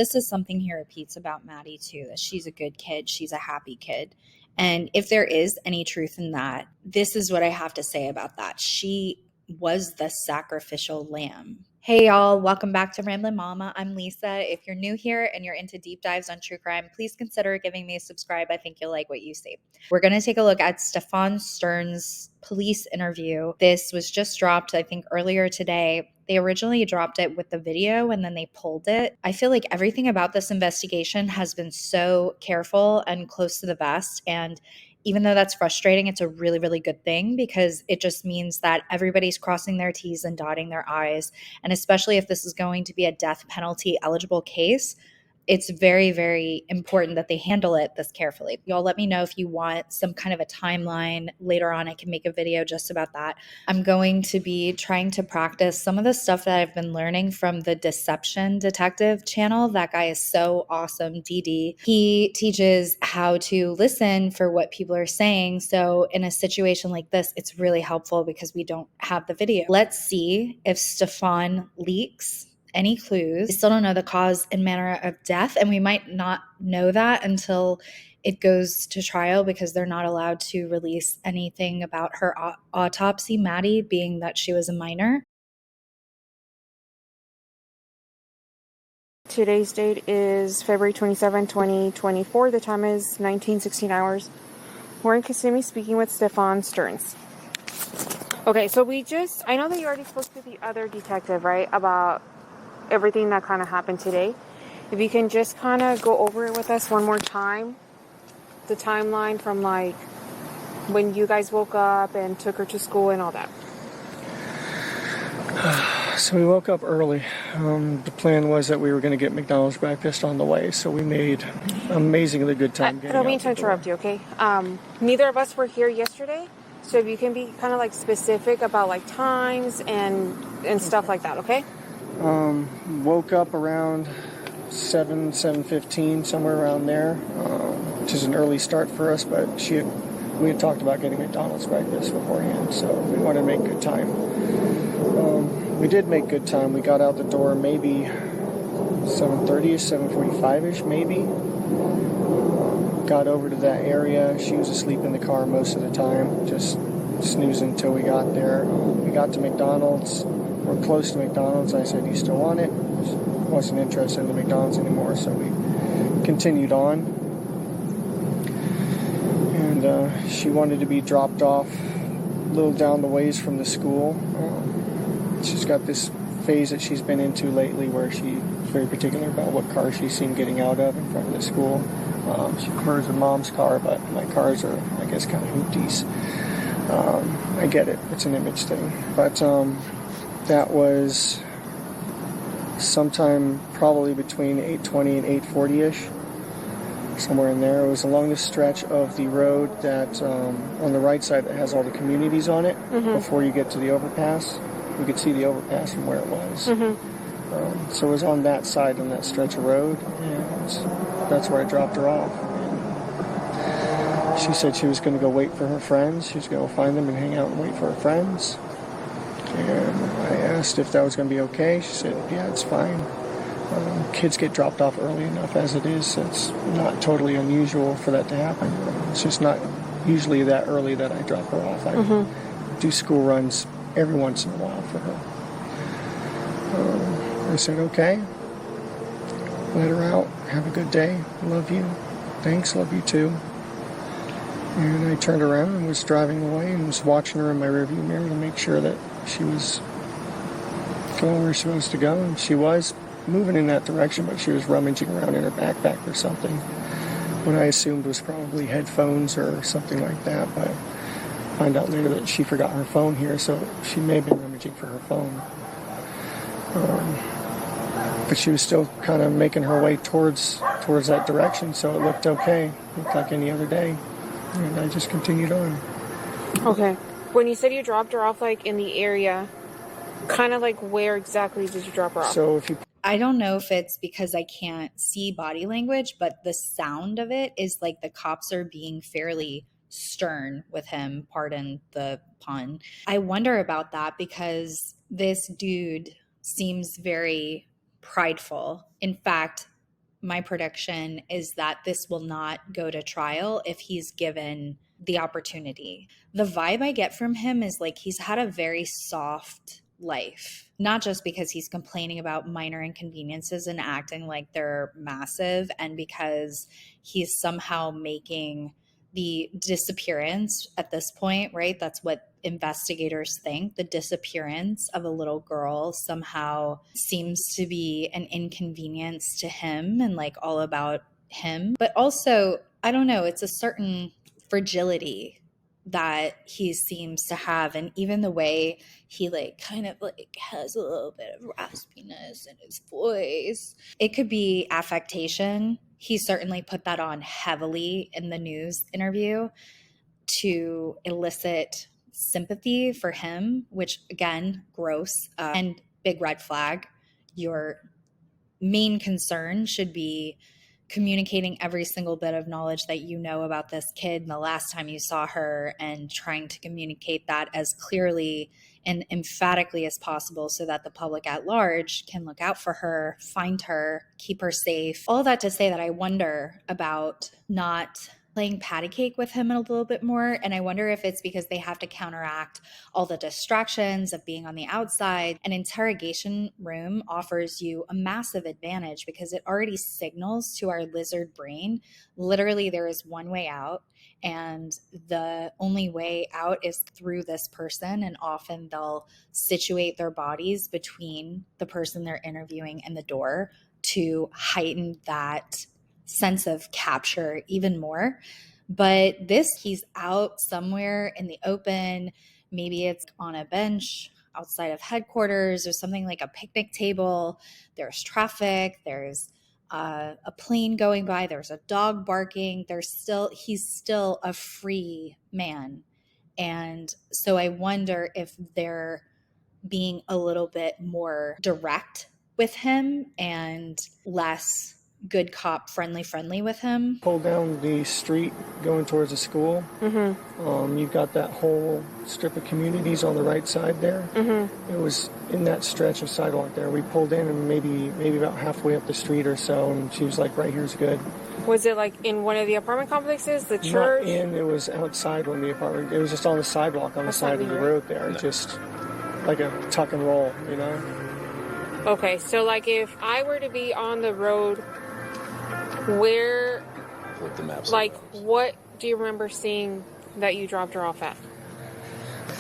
This is something he repeats about Maddie too, that she's a good kid. She's a happy kid. And if there is any truth in that, this is what I have to say about that. She was the sacrificial lamb. Hey y'all, welcome back to Ramblin' Mama. I'm Lisa. If you're new here and you're into deep dives on true crime, please consider giving me a subscribe. I think you'll like what you see. We're going to take a look at Stephan Sterns' police interview. This was just dropped, I think, earlier today. They originally dropped it with the video and then they pulled it. I feel like everything about this investigation has been so careful and close to the vest. And even though that's frustrating, it's a really, really good thing because it just means that everybody's crossing their T's and dotting their I's. And especially if this is going to be a death penalty eligible case, it's very, very important that they handle it this carefully. Y'all let me know if you want some kind of a timeline. Later on, I can make a video just about that. I'm going to be trying to practice some of the stuff that I've been learning from the Deception Detective channel. That guy is so awesome, DD. He teaches how to listen for what people are saying. So in a situation like this, it's really helpful because we don't have the video. Let's see if Stephan leaks any clues. We still don't know the cause and manner of death, and we might not know that until it goes to trial because they're not allowed to release anything about her autopsy, Maddie, being that she was a minor. Today's date is February 27, 2024. The time is 19:16 hours. We're in Kissimmee speaking with Stephan Sterns. Okay, so I know that you already spoke to the other detective, right, about everything that kind of happened today. If you can just kind of go over it with us one more time, the timeline from like when you guys woke up and took her to school and all that. So we woke up early. The plan was that we were going to get McDonald's breakfast on the way, so we made amazingly good time. I don't mean to interrupt you, okay? Neither of us were here yesterday, so if you can be kind of like specific about like times and stuff like that, okay? Woke up around 7:15, somewhere around there, which is an early start for us, but we had talked about getting McDonald's breakfast beforehand, so we wanted to make good time. We did make good time. We got out the door maybe 7:30ish, 7:45ish maybe. Got over to that area. She was asleep in the car most of the time, just snoozing until we got there. We got to McDonald's. We're close to McDonald's. I said, "You still want it?" She wasn't interested in the McDonald's anymore, so we continued on. And she wanted to be dropped off a little down the ways from the school. She's got this phase that she's been into lately where she's very particular about what car she's seen getting out of in front of the school. She prefers her mom's car, but my cars are, I guess, kind of hoopties. I get it. It's an image thing. But that was sometime probably between 8:20 and 8:40ish, somewhere in there. It was along the stretch of the road that on the right side that has all the communities on it. Before you get to the overpass. You could see the overpass from where it was. So it was on that side, on that stretch of road, and that's where I dropped her off. She said she was going to go wait for her friends. She was going to go find them and hang out and wait for her friends. And I asked if that was going to be okay. She said, yeah, it's fine. Kids get dropped off early enough as it is. It's not totally unusual for that to happen. It's just not usually that early that I drop her off. I do school runs every once in a while for her. I said, okay. Let her out. Have a good day. Love you. Thanks. Love you too. And I turned around and was driving away and was watching her in my rearview mirror to make sure that she was going where she was supposed to go. And she was moving in that direction, but she was rummaging around in her backpack for something. What I assumed was probably headphones or something like that, but find out later that she forgot her phone here, so she may have been rummaging for her phone. But she was still kind of making her way towards that direction, so it looked okay. It looked like any other day. And I just continued on. Okay. When you said you dropped her off, like, in the area, kind of like where exactly did you drop her off? So if you... I don't know if it's because I can't see body language, but the sound of it is like the cops are being fairly stern with him, pardon the pun. I wonder about that because this dude seems very prideful. In fact, my prediction is that this will not go to trial if he's given the opportunity. The vibe I get from him is like he's had a very soft life, not just because he's complaining about minor inconveniences and acting like they're massive, and because he's somehow making the disappearance at this point, right? That's what investigators think. The disappearance of a little girl somehow seems to be an inconvenience to him and like all about him. But also, I don't know, it's a certain fragility that he seems to have. And even the way he like kind of like has a little bit of raspiness in his voice, it could be affectation. He certainly put that on heavily in the news interview to elicit sympathy for him, which again, gross and big red flag. Your main concern should be communicating every single bit of knowledge that you know about this kid and the last time you saw her, and trying to communicate that as clearly and emphatically as possible so that the public at large can look out for her, find her, keep her safe. All that to say that I wonder about not playing patty cake with him a little bit more. And I wonder if it's because they have to counteract all the distractions of being on the outside. An interrogation room offers you a massive advantage because it already signals to our lizard brain, literally there is one way out, and the only way out is through this person. And often they'll situate their bodies between the person they're interviewing and the door to heighten that sense of capture even more. But this, he's out somewhere in the open. Maybe it's on a bench outside of headquarters or something, like a picnic table. There's traffic. There's a plane going by. There's a dog barking. He's still a free man. And so I wonder if they're being a little bit more direct with him and less good cop friendly with him. Pull down the street going towards the school. You've got that whole strip of communities on the right side there. It was in that stretch of sidewalk there. We pulled in and maybe about halfway up the street or so, and she was like, right here's good. Was it like in one of the apartment complexes, the church? Not in, it was outside one of the apartment. It was just on the sidewalk on the side of the road there. Just like a tuck and roll, you know? Okay, so like if I were to be on the road, where, with the maps, like, what do you remember seeing that you dropped her off at?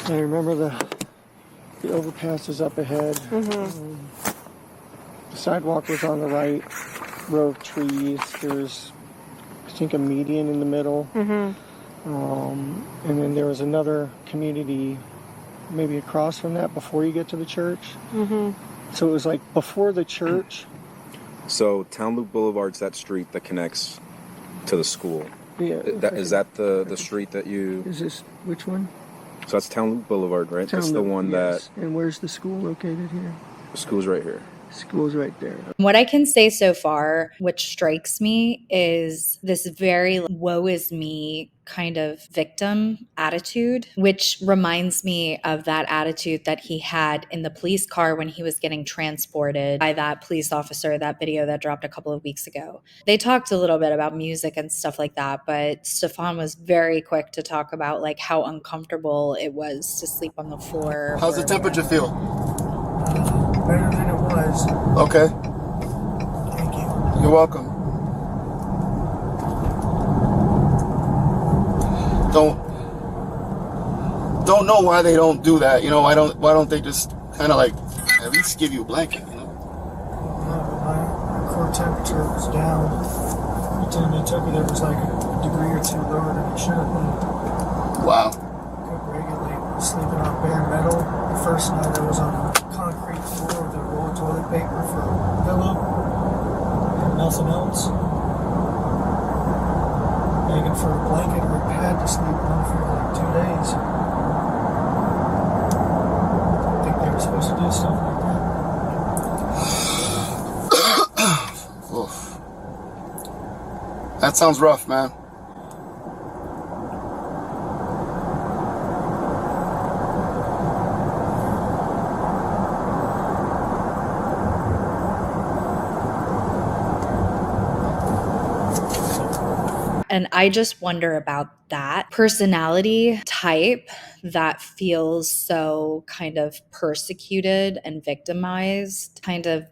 I remember the overpass was up ahead. The sidewalk was on the right, row of trees. There was, I think, a median in the middle. And then there was another community maybe across from that before you get to the church. So it was like before the church. So Town Loop Boulevard's that street that connects to the school. Yeah. Is that the street that you... Is this, which one? So that's Town Loop Boulevard, right? Town That's the Loop, one yes. that... And where's the school located here? The school's right here. School's right there. What I can say so far, which strikes me, is this very woe is me kind of victim attitude, which reminds me of that attitude that he had in the police car when he was getting transported by that police officer, that video that dropped a couple of weeks ago. They talked a little bit about music and stuff like that, but Stephan was very quick to talk about like how uncomfortable it was to sleep on the floor. How's the temperature feel? Better than it was. Okay. Thank you. You're welcome. Don't know why they don't do that. You know, why don't they just kind of like at least give you a blanket, you know? My core temperature was down. The time they took it, it was like a degree or two lower than it should have been. Wow. Couldn't regulate. Sleeping on bare metal. The first night I was on a concrete floor with a roll of toilet paper for a pillow and nothing else. Begging for a blanket or a pad to sleep on for like 2 days. I think they were supposed to do stuff like that. Oof. That sounds rough, man. And I just wonder about that personality type that feels so kind of persecuted and victimized, kind of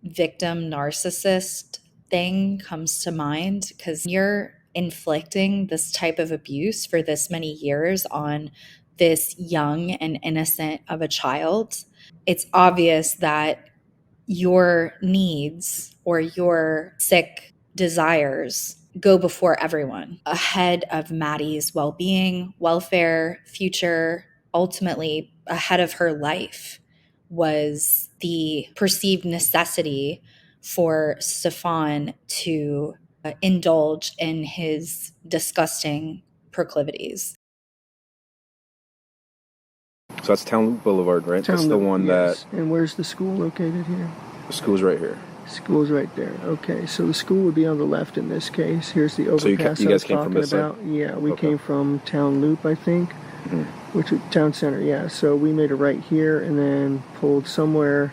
victim narcissist thing comes to mind, because you're inflicting this type of abuse for this many years on this young and innocent of a child. It's obvious that your needs or your sick desires go before everyone, ahead of Maddie's well-being, welfare, future, ultimately ahead of her life was the perceived necessity for Stephan to indulge in his disgusting proclivities. So that's Town Loop Boulevard, right? That's the one yes. And where's the school located here? The school's right here. School's right there. Okay, so the school would be on the left in this case. Here's the overpass So you guys came from this about. side? Yeah, we Okay. came from Town Loop, I think, which is Town Center. Yeah, so we made a right here and then pulled somewhere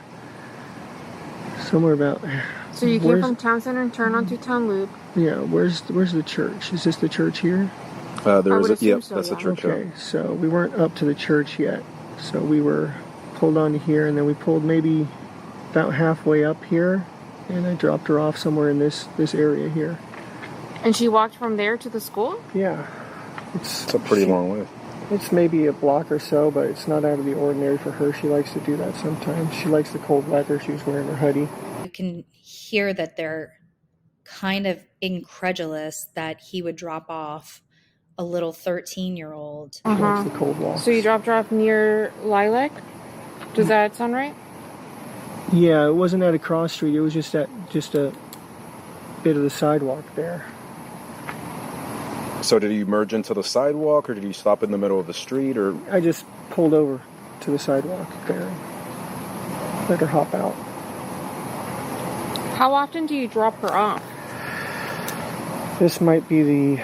about. So you came from Town Center and turned onto Town Loop. Yeah, where's the church? Is this the church here? There is assume yep, so, that's yeah. the church. Okay, so we weren't up to the church yet. So we were pulled onto here, and then we pulled maybe about halfway up here, and I dropped her off somewhere in this area here. And she walked from there to the school? Yeah. It's a pretty long way. It's maybe a block or so, but it's not out of the ordinary for her. She likes to do that sometimes. She likes the cold weather. She was wearing her hoodie. You can hear that they're kind of incredulous that he would drop off a little 13-year-old. She likes the cold walks. So you dropped her off near Lilac? Does that sound right? Yeah, it wasn't at a cross street. It was just a bit of the sidewalk there. So did you merge into the sidewalk, or did you stop in the middle of the street, or? I just pulled over to the sidewalk there. Let her hop out. How often do you drop her off? This might be the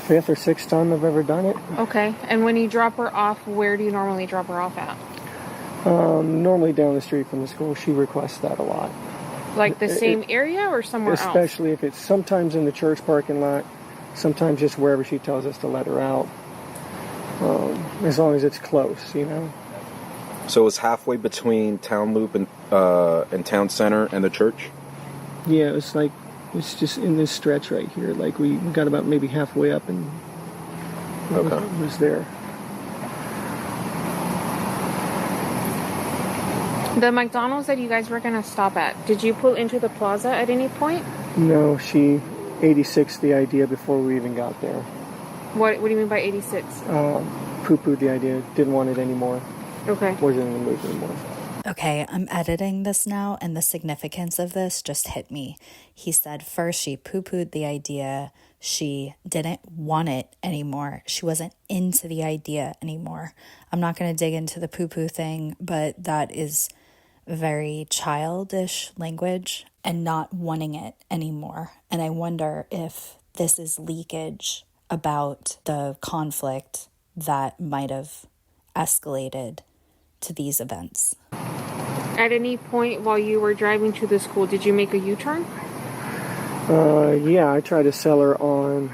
5th or 6th time I've ever done it. Okay. And when you drop her off, where do you normally drop her off at? Normally down the street from the school. She requests that a lot. Like the same area or somewhere else? Especially if it's sometimes in the church parking lot, sometimes just wherever she tells us to let her out. As long as it's close, you know. So it's halfway between Town Loop and Town Center and the church? Yeah, it's just in this stretch right here. Like we got about maybe halfway up and it was there. The McDonald's that you guys were going to stop at, did you pull into the plaza at any point? No, she 86'd the idea before we even got there. What do you mean by 86? Poo-pooed the idea, didn't want it anymore. Okay. Wasn't in the mood anymore. Okay, I'm editing this now, and the significance of this just hit me. He said first she poo-pooed the idea. She didn't want it anymore. She wasn't into the idea anymore. I'm not going to dig into the poo-poo thing, but that is very childish language, and not wanting it anymore. And I wonder if this is leakage about the conflict that might have escalated to these events. At any point while you were driving to the school, did you make a U-turn? Yeah, I tried to sell her on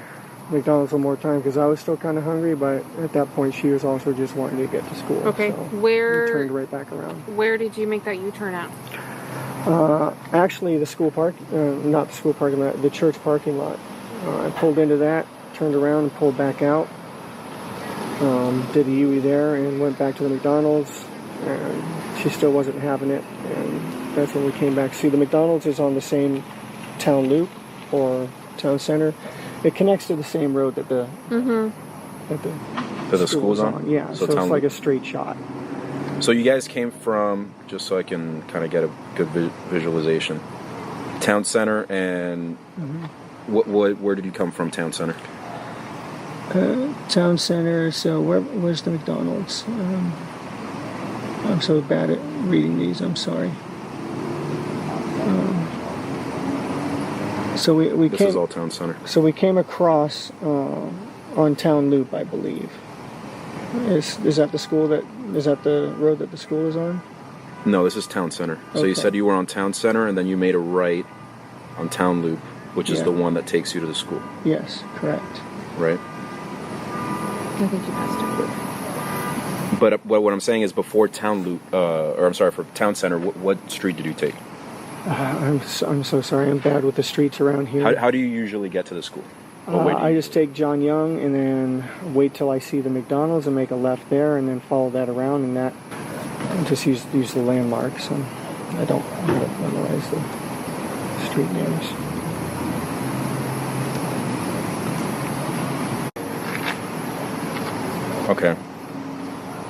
McDonald's one more time because I was still kind of hungry, but at that point she was also just wanting to get to school. Okay, so we turned right back around. Where did you make that U-turn at? Actually, the school not the school parking lot, the church parking lot. I pulled into that, turned around and pulled back out. Did a U-turn there and went back to the McDonald's, and she still wasn't having it, and that's when we came back. See, the McDonald's is on the same Town Loop or Town Center. It connects to the same road that the school's on? Yeah, so it's like a straight shot. So you guys came from, just so I can kind of get a good visualization, Town Center, and where did you come from, Town Center? Town Center, so where's the McDonald's? I'm so bad at reading these, I'm sorry. So we This came, is all Town Center. So we came across on Town Loop, I believe. Is that the school is that the road that the school is on? No, this is Town Center. So you said you were on Town Center, and then you made a right on Town Loop. which is the one that takes you to the school. Yes, correct. Right? I think you passed it. But what I'm saying is before Town Loop, for Town Center, what street did you take? I'm so sorry. I'm bad with the streets around here. How do you usually get to the school? I just take John Young and then wait till I see the McDonald's and make a left there and then follow that around and that just use the landmarks. And I don't memorize the street names. Okay.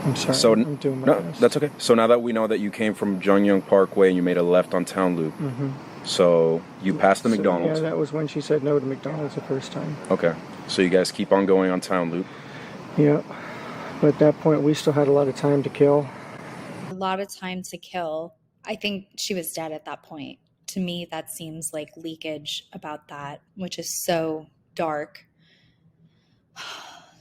I'm sorry. So I'm doing my best. That's okay. So now that we know that you came from John Young Parkway and you made a left on Town Loop, so you passed the McDonald's. Yeah, that was when she said no to McDonald's the first time. Okay. So you guys keep on going on Town Loop. Yeah. But at that point, we still had a lot of time to kill. A lot of time to kill. I think she was dead at that point. To me, that seems like leakage about that, which is so dark.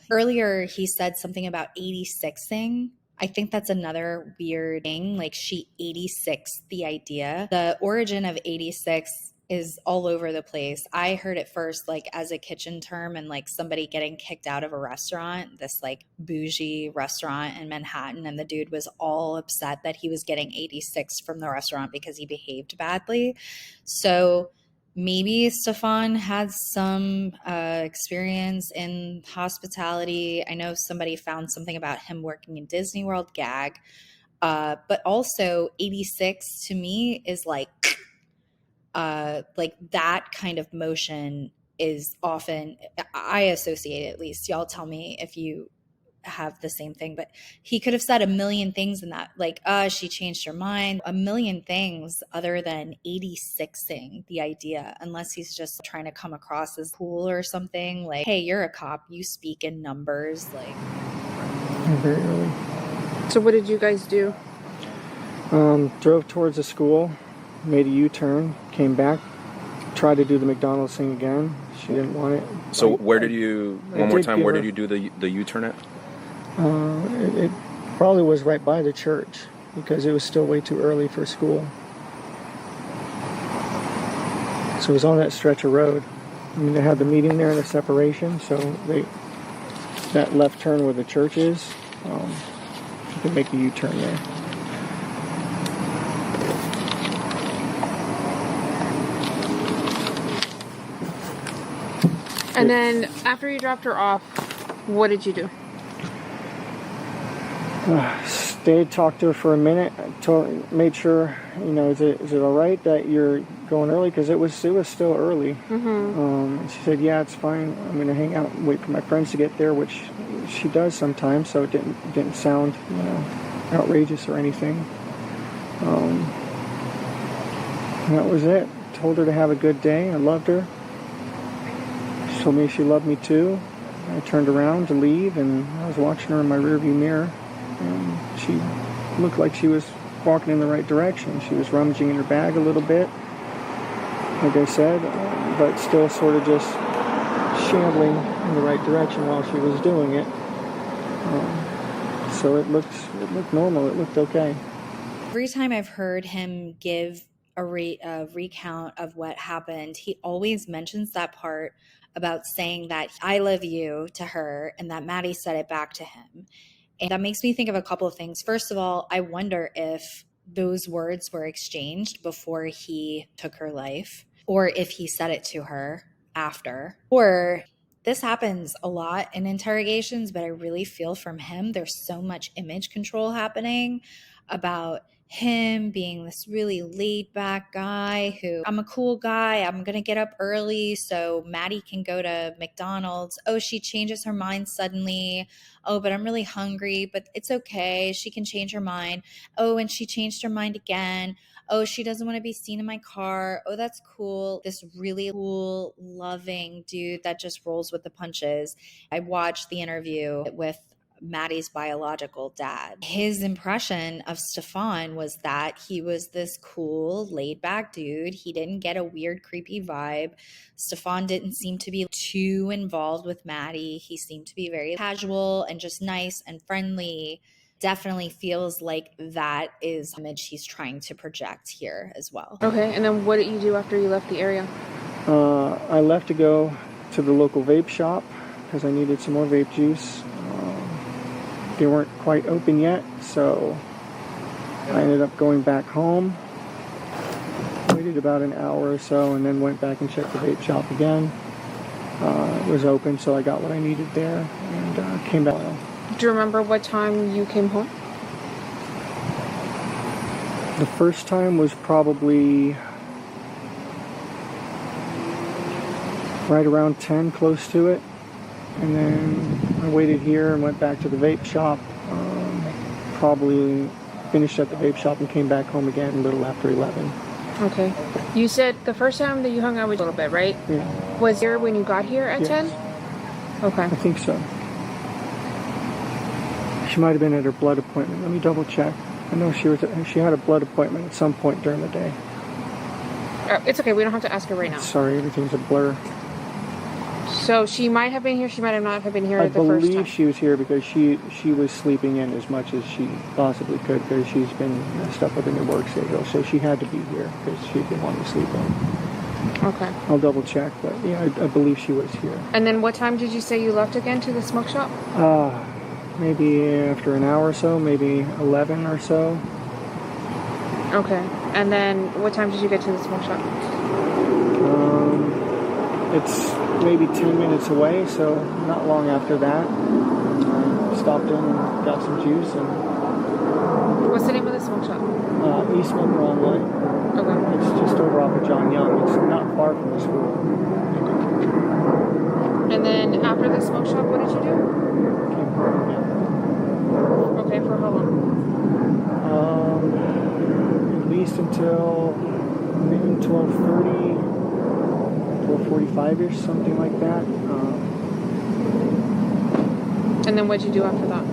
Earlier, he said something about 86ing. I think that's another weird thing. Like she 86 the idea. The origin of 86 is all over the place. I heard it first like as a kitchen term and like somebody getting kicked out of a restaurant, this like bougie restaurant in Manhattan. And the dude was all upset that he was getting 86 from the restaurant because he behaved badly. So maybe Stephan had some experience in hospitality. I know somebody found something about him working in Disney World, gag. But also 86 to me is like that kind of motion is often, I associate it at least. Y'all tell me if you have the same thing, but he could have said a million things in that, like, she changed her mind, a million things other than 86ing the idea, unless he's just trying to come across as cool or something. Like, hey, you're a cop, you speak in numbers. Like, Very early. So what did you guys do? Drove towards the school, made a U-turn, came back, tried to do the McDonald's thing again. She didn't want it. So where did you do the U-turn at? It probably was right by the church because it was still way too early for school. So it was on that stretch of road. I mean, they had the meeting there and the separation, so that left turn where the church is, you can make a U-turn there. And then after you dropped her off, what did you do? Stayed, talked to her for a minute, made sure, is it all right that you're going early? Because it was still early. And she said, yeah, it's fine. I'm going to hang out and wait for my friends to get there, which she does sometimes, so it didn't sound, outrageous or anything. And that was it. Told her to have a good day. I loved her. She told me she loved me too. I turned around to leave, and I was watching her in my rearview mirror. And she looked like she was walking in the right direction. She was rummaging in her bag a little bit, like I said, but still sort of just shambling in the right direction while she was doing it. So it looked normal. It looked okay. every time I've heard him give a recount of what happened, he always mentions that part about saying that I love you to her and that Maddie said it back to him. And that makes me think of a couple of things. First of all, I wonder if those words were exchanged before he took her life, or if he said it to her after. Or this happens a lot in interrogations, but I really feel from him there's so much image control happening about him being this really laid back guy who, I'm a cool guy, I'm gonna get up early so Maddie can go to McDonald's. Oh, she changes her mind suddenly. Oh, but I'm really hungry, but it's okay, she can change her mind. Oh, and she changed her mind again. Oh, she doesn't want to be seen in my car. Oh, that's cool. This really cool, loving dude that just rolls with the punches. I watched the interview with Maddie's biological dad. His impression of Stephan was that he was this cool, laid-back dude. He didn't get a weird, creepy vibe. Stephan didn't seem to be too involved with Maddie. He seemed to be very casual and just nice and friendly. Definitely feels like that is the image he's trying to project here as well. Okay, and then what did you do after you left the area? I left to go to the local vape shop because I needed some more vape juice. They weren't quite open yet, so I ended up going back home. Waited about an hour or so and then went back and checked the vape shop again. It was open, so I got what I needed there and came back. Do you remember what time you came home? The first time was probably right around 10, close to it. And then I waited here and went back to the vape shop. Probably finished at the vape shop and came back home again a little after 11. Okay. You said the first time that you hung out was a little bit, right? Yeah. Was there when you got here at Yes. 10? Okay. I think so. She might have been at her blood appointment. Let me double check. I know she had a blood appointment at some point during the day. It's okay. We don't have to ask her right now. Sorry, everything's a blur. So she might have been here. She might not have been here the first time. I believe she was here because she was sleeping in as much as she possibly could because she's been messed up with a new work schedule. So she had to be here because she'd been wanting to sleep in. Okay. I'll double check, but yeah, I believe she was here. And then what time did you say you left again to the smoke shop? Maybe after an hour or so, maybe 11 or so. Okay. And then what time did you get to the smoke shop? It's maybe 10 minutes away, so not long after that. I stopped in and got some juice. And What's the name of the smoke shop? East Monroe Line. Okay. It's just over off of John Young. It's not far from the school. And then after the smoke shop, what did you do? Came home, yeah. Okay, for how long? At least until maybe 12:30, 12:45-ish, something like that. And then what did you do after that?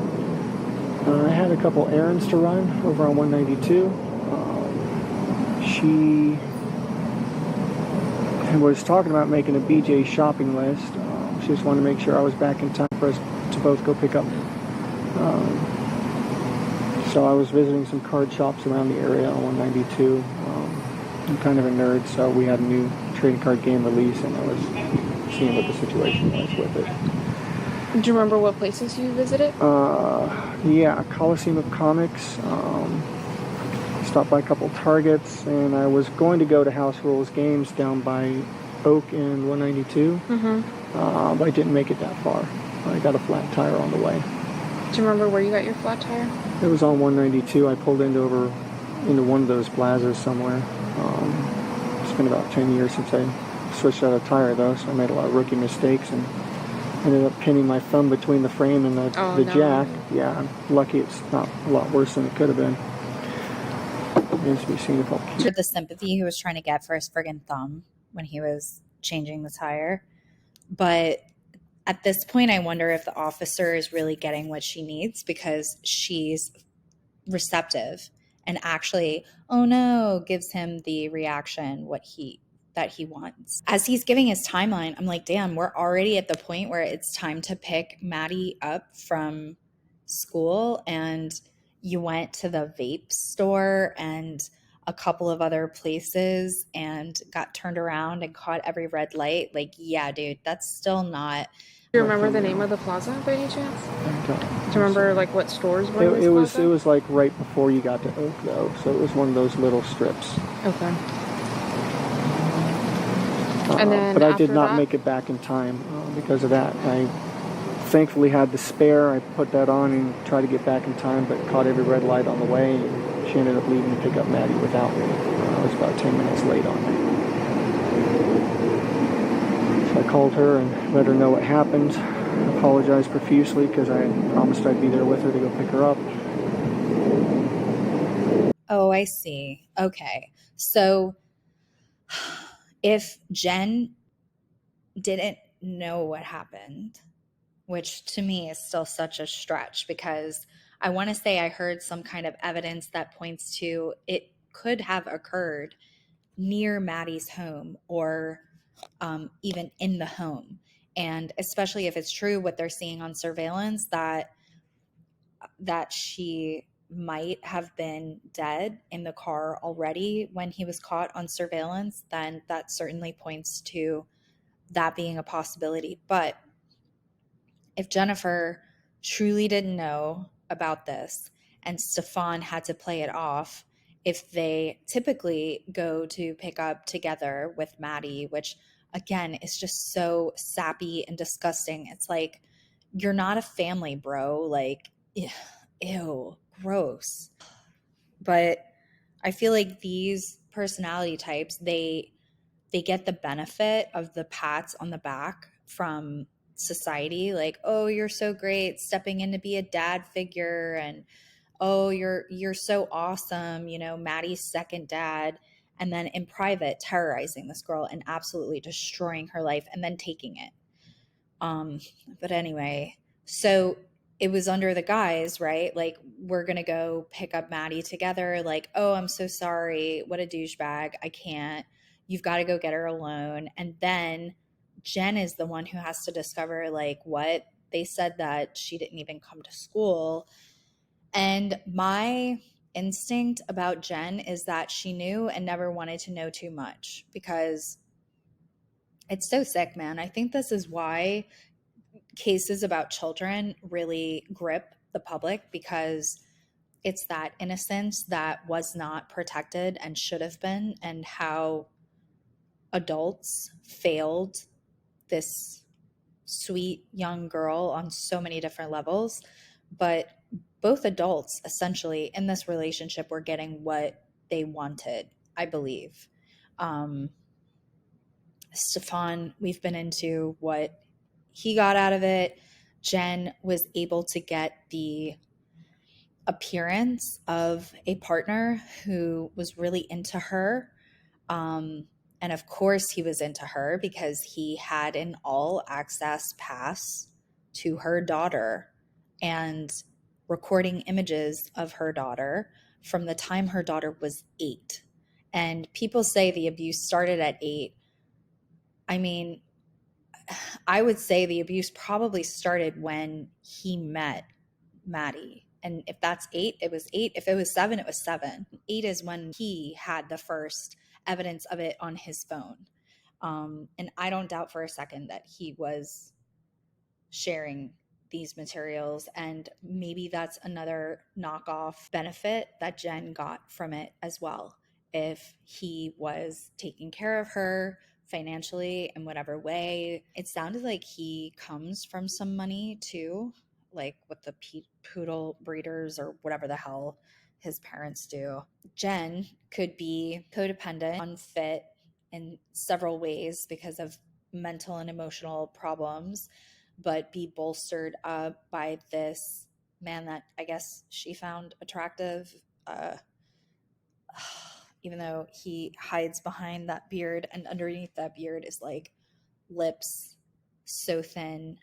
I had a couple errands to run over on 192. She was talking about making a BJ shopping list. She just wanted to make sure I was back in time for us to both go pick up. So I was visiting some card shops around the area on 192. I'm kind of a nerd, so we had a new trading card game release, and I was seeing what the situation was with it. Do you remember what places you visited? Yeah, Coliseum of Comics. Stopped by a couple Targets, and I was going to go to House Rules Games down by Oak and 192, but I didn't make it that far. I got a flat tire on the way. Do you remember where you got your flat tire? It was on 192. I pulled into one of those plazas somewhere. It's been about 10 years since I switched out a tire, though, so I made a lot of rookie mistakes and ended up pinning my thumb between the frame and the jack. Yeah, I'm lucky it's not a lot worse than it could have been. Remains to be seen if I'll keep The sympathy he was trying to get for his friggin' thumb when he was changing the tire. But at this point, I wonder if the officer is really getting what she needs because she's receptive and actually, oh no, gives him the reaction that he wants. As he's giving his timeline, I'm like, damn, we're already at the point where it's time to pick Maddie up from school, and you went to the vape store and a couple of other places and got turned around and caught every red light. Like, yeah, dude, that's still not. Do you remember the name of the plaza by any chance? Do you remember like what stores were in this plaza? It was like right before you got to Oak, though, so it was one of those little strips. Okay. And then but I did not that? make it back in time because of that. I thankfully had the spare. I put that on and tried to get back in time, but caught every red light on the way. And she ended up leaving to pick up Maddie without me. I was about 10 minutes late on it. So I called her and let her know what happened. I apologized profusely because I promised I'd be there with her to go pick her up. Oh, I see. Okay. So if Jen didn't know what happened, which to me is still such a stretch because I want to say I heard some kind of evidence that points to it could have occurred near Maddie's home or even in the home. And especially if it's true what they're seeing on surveillance that she might have been dead in the car already when he was caught on surveillance, then that certainly points to that being a possibility. But if Jennifer truly didn't know about this and Stephan had to play it off, if they typically go to pick up together with Maddie, which again is just so sappy and disgusting. It's like, you're not a family, bro. Like, ew, gross. But I feel like these personality types, they get the benefit of the pats on the back from society, like, oh, you're so great stepping in to be a dad figure, and oh, you're so awesome, you know, Maddie's second dad. And then in private terrorizing this girl and absolutely destroying her life and then taking it. But anyway, so it was under the guise, right? Like, we're going to go pick up Maddie together. Like, oh, I'm so sorry. What a douchebag. I can't. You've got to go get her alone. And then Jen is the one who has to discover, like, what? They said that she didn't even come to school. And my instinct about Jen is that she knew and never wanted to know too much, because it's so sick, man. I think this is why cases about children really grip the public, because it's that innocence that was not protected and should have been, and how adults failed this sweet young girl on so many different levels. But both adults essentially in this relationship were getting what they wanted, I believe. Stephan, we've been into what he got out of it. Jen was able to get the appearance of a partner who was really into her. And of course, he was into her because he had an all access pass to her daughter and recording images of her daughter from the time her daughter was 8. And people say the abuse started at 8. I mean, I would say the abuse probably started when he met Maddie. And if that's 8, it was 8. If it was 7, it was 7. 8 is when he had the first evidence of it on his phone. And I don't doubt for a second that he was sharing these materials. And maybe that's another knockoff benefit that Jen got from it as well. If he was taking care of her financially in whatever way, it sounded like he comes from some money too, like with the poodle breeders or whatever the hell his parents do. Jen could be codependent, unfit in several ways because of mental and emotional problems, but be bolstered up by this man that I guess she found attractive, even though he hides behind that beard, and underneath that beard is like lips so thin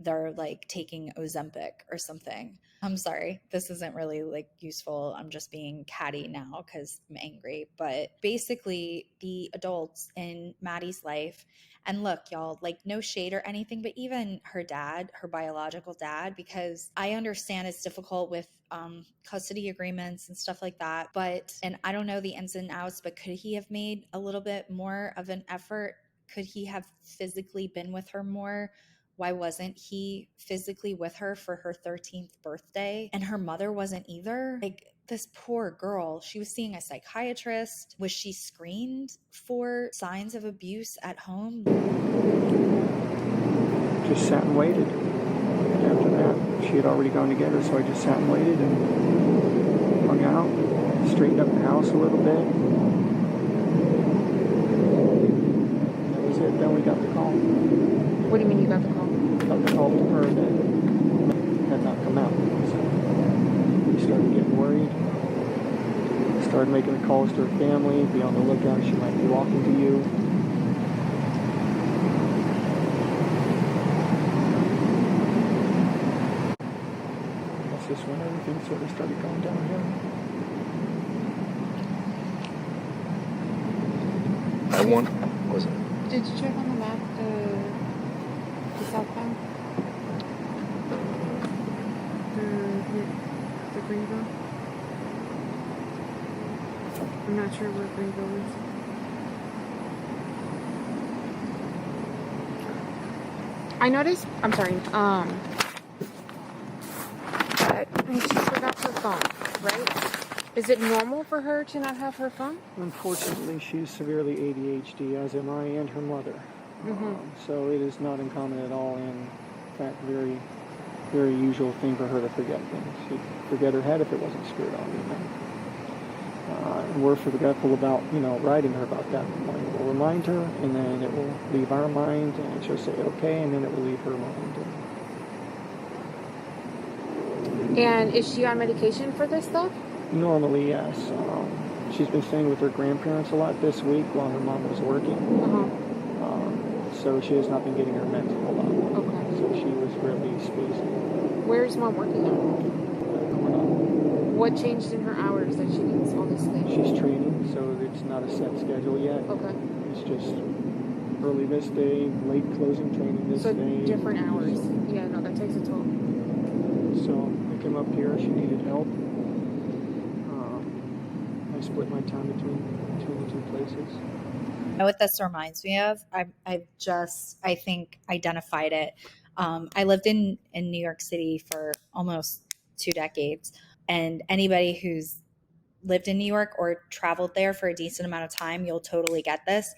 they're like taking Ozempic or something. I'm sorry, this isn't really like useful. I'm just being catty now because I'm angry. But basically, the adults in Maddie's life, and look, y'all, like, no shade or anything, but even her dad, her biological dad, because I understand it's difficult with custody agreements and stuff like that. But, and I don't know the ins and outs, but could he have made a little bit more of an effort? Could he have physically been with her more? Why wasn't he physically with her for her 13th birthday? And her mother wasn't either. Like, this poor girl, she was seeing a psychiatrist. Was she screened for signs of abuse at home? Just sat and waited. And after that, she had already gone to get her, so I just sat and waited and hung out, straightened up the house a little bit. That was it. Then we got the call. What do you mean you got the call? Got the call from her that had not come out. So we started getting worried. Started making the calls to her family. Be on the lookout. She might be walking to you. That's just when everything sort of started going downhill. Was it? Did you check on the map the southbound? The Greenville. I'm not sure where Greenville is. I noticed, I'm sorry, that she forgot her phone, right? Is it normal for her to not have her phone? Unfortunately, she's severely ADHD, as am I and her mother. So it is not uncommon at all, and in fact, very, very usual thing for her to forget things. She'd forget her head if it wasn't screwed on. And we're forgetful about, writing her about that. We'll remind her, and then it will leave our mind, and she'll say okay, and then it will leave her mind. And is she on medication for this stuff? Normally, yes. She's been staying with her grandparents a lot this week while her mom was working. So she has not been getting her meds a whole lot. Okay. So she was really spacing. Where's mom working at? What changed in her hours that she needs all this sleep? She's training, so it's not a set schedule yet. Okay. It's just early this day, late closing training this day. So different hours. Yeah, no, that takes a toll. So I came up here. She needed help. I split my time between the two places. You know what this reminds me of? I think identified it. I lived in New York City for almost 2 decades, and anybody who's lived in New York or traveled there for a decent amount of time, you'll totally get this.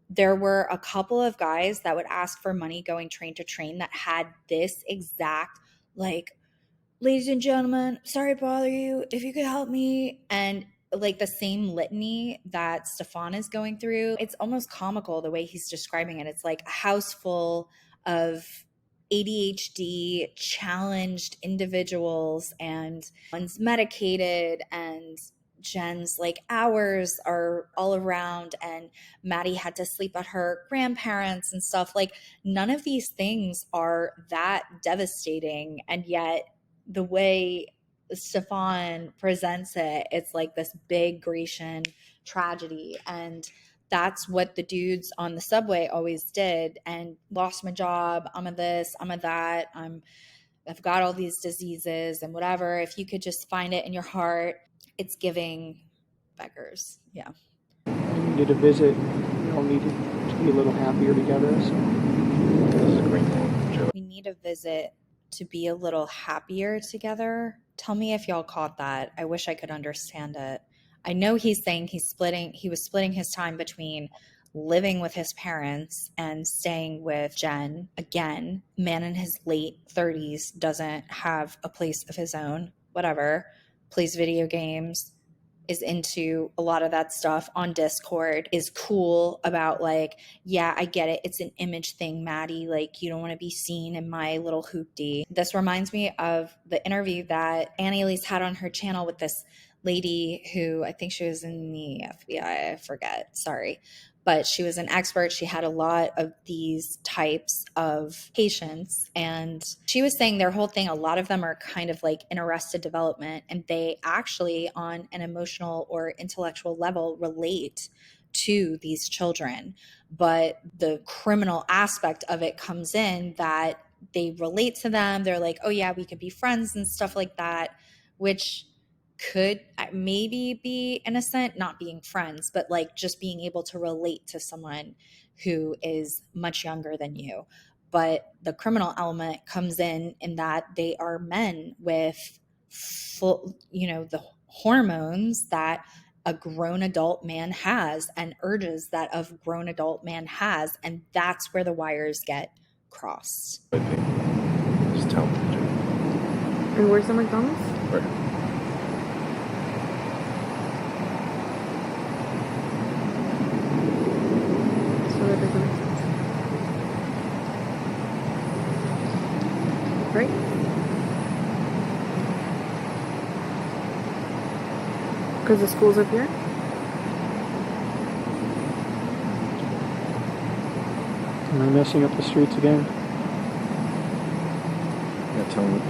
There were a couple of guys that would ask for money going train to train that had this exact, like, ladies and gentlemen, sorry to bother you, if you could help me, and like the same litany that Stephan is going through. It's almost comical the way he's describing it. It's like a house full of ADHD challenged individuals, and one's medicated, and Jen's like hours are all around, and Maddie had to sleep at her grandparents and stuff. Like, none of these things are that devastating, and yet the way Stephan presents it, it's like this big Grecian tragedy. And that's what the dudes on the subway always did. And lost my job, I'm a this, I'm a that, I've got all these diseases and whatever. If you could just find it in your heart, it's giving beggars. Yeah. I needed a visit. We all needed to be a little happier together. So This is a great thing, Joe. We need a visit to be a little happier together. Tell me if y'all caught that. I wish I could understand it. I know he's saying he was splitting his time between living with his parents and staying with Jen. Again, man in his late 30s doesn't have a place of his own, whatever, plays video games, is into a lot of that stuff on Discord, is cool about like, yeah, I get it. It's an image thing, Maddie. Like, you don't want to be seen in my little hoopty. This reminds me of the interview that Elise had on her channel with this lady who I think she was in the FBI. I forget. Sorry. But she was an expert. She had a lot of these types of patients. And she was saying their whole thing, a lot of them are kind of like in arrested development. And they actually, on an emotional or intellectual level, relate to these children. But the criminal aspect of it comes in that they relate to them. They're like, oh, yeah, we could be friends and stuff like that, which could maybe be innocent, not being friends, but like just being able to relate to someone who is much younger than you. But the criminal element comes in that they are men with full, the hormones that a grown adult man has and urges that a grown adult man has. And that's where the wires get crossed. I think. Just tell me, Joe. And where's the McDonald's? Right. That doesn't make sense. Right? Because the school's up here? am I messing up the streets again? Yeah, town loop.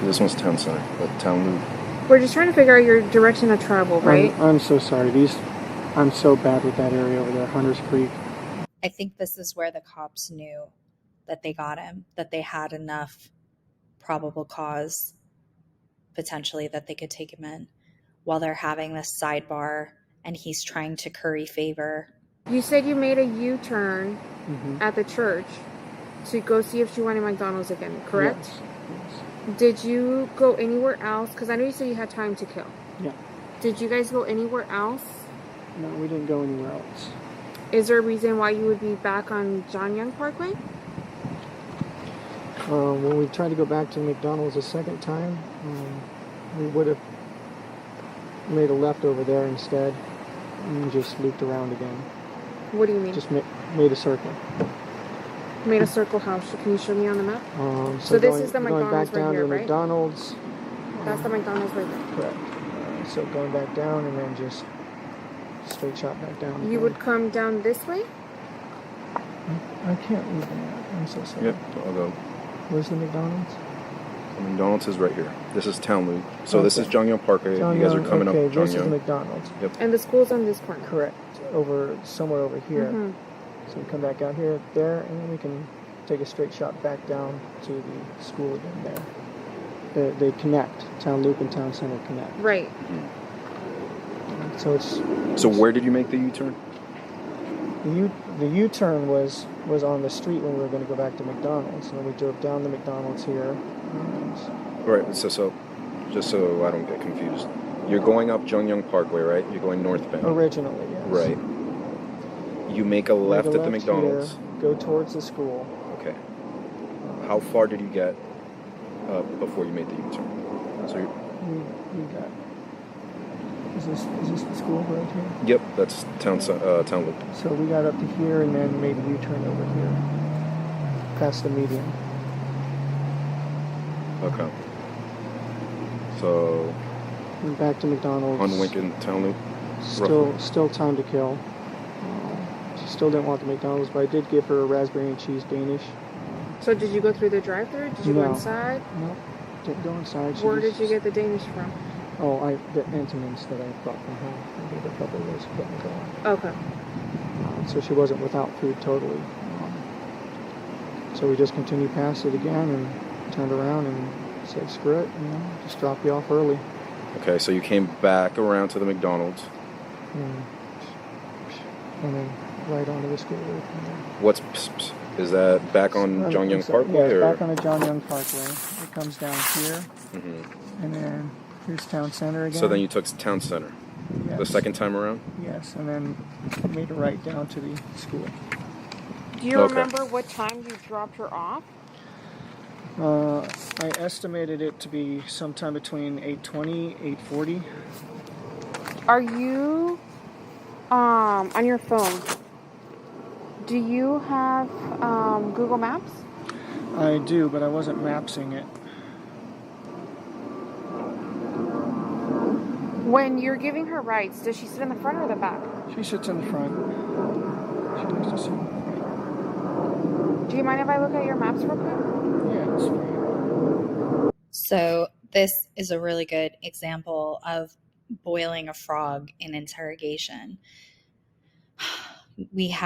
This one's town center, but town loop. We're just trying to figure out your direction of travel, right? I'm so sorry. I'm so bad with that area over there, Hunters Creek. I think this is where the cops knew that they got him, that they had enough probable cause potentially that they could take him in while they're having this sidebar and he's trying to curry favor. You said you made a U-turn at the church to go see if she wanted McDonald's again, correct? Yes. Did you go anywhere else? Because I know you said you had time to kill. Yeah. Did you guys go anywhere else? No, we didn't go anywhere else. Is there a reason why you would be back on John Young Parkway? When we tried to go back to McDonald's a second time, we would have made a left over there instead and just looped around again. What do you mean? Just made a circle. Made a circle how? Can you show me on the map? So this going, is the going McDonald's back down right here, to right? McDonald's. That's the McDonald's right there. Correct. So going back down and then just straight shot back down. You again. would come down this way? I can't read the map. I'm so sorry. Yep, I'll go. Where's the McDonald's? The McDonald's is right here. This is Town Loop. So this is Okay. Jonghyun Parkway. John You guys Young, are coming okay, up Jonghyun. this is the McDonald's. And the school's on this corner. Correct. Somewhere over here. Mm-hmm. So we come back out here, there, and then we can take a straight shot back down to the school again there. They connect. Town Loop and Town Center connect. Right. So it's... So where did you make the U-turn? The U-turn was on the street when we were going to go back to McDonald's. And we drove down to McDonald's here. Right, so just so I don't get confused. You're going up Jonghyun Parkway, right? You're going northbound. Originally, yes. Right. You make a left Make a at the McDonald's. Here, go towards the school. Okay. How far did you get before you made the U-turn? So We got... Is this the school right here? yep, that's Town Loop. So we got up to here and then made a U-turn over here. Past the median. Okay. So And back to McDonald's. on Lincoln Town Loop. Still time to kill. She still didn't want the McDonald's, but I did give her a raspberry and cheese Danish. So did you go through the drive-thru? Did you go No. inside? No, didn't go inside. Where did you get the Danish from? Oh, the Entenmann's that I brought from home. I gave her a couple of those to put in the car. Okay. So she wasn't without food totally. So we just continued past it again and turned around and said, screw it, just drop you off early. Okay, so you came back around to the McDonald's. And then right onto the school road from there. What's is that back on Jonghyun Parkway? Yeah, or? back on the John Young Parkway. It comes down here, and then here's Town Center again. So then you took Town Center yes. the second time around? Yes, and then made a right down to the school. Do you Okay. remember what time you dropped her off? I estimated it to be sometime between 8:20, 8:40. Are you on your phone? Do you have Google Maps? I do, but I wasn't mapsing it. When you're giving her rides, does she sit in the front or the back? She sits in the front. She likes to sit in the front. Do you mind if I look at your maps real quick? Yeah, it's fine. So this is a really good example of boiling a frog in interrogation.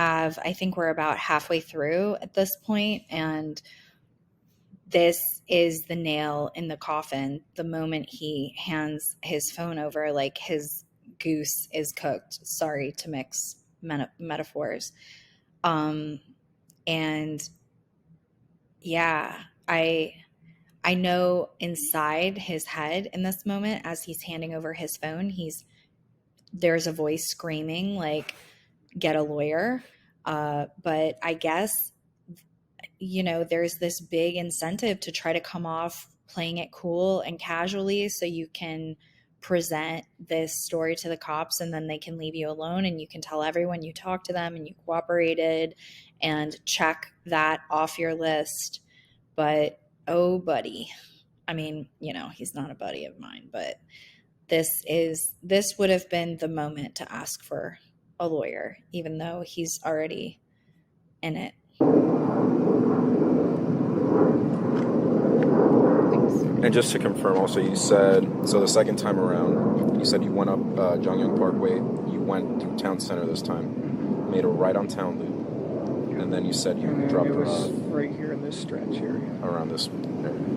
I think we're about halfway through at this point, and this is the nail in the coffin. The moment he hands his phone over, like his goose is cooked. Sorry to mix metaphors. And yeah, I know inside his head in this moment, as he's handing over his phone, there's a voice screaming like, get a lawyer. But I guess, there's this big incentive to try to come off playing it cool and casually so you can present this story to the cops and then they can leave you alone and you can tell everyone you talked to them and you cooperated and check that off your list. But, oh, buddy, I mean, he's not a buddy of mine, but this would have been the moment to ask for a lawyer, even though he's already in it. And just to confirm also, you said, so the second time around, you said you went up Jonghyun Parkway, you went through Town Center this time, made a right on Town Loop, And then you said you And then dropped it her was off right here in this stretch area. around this area.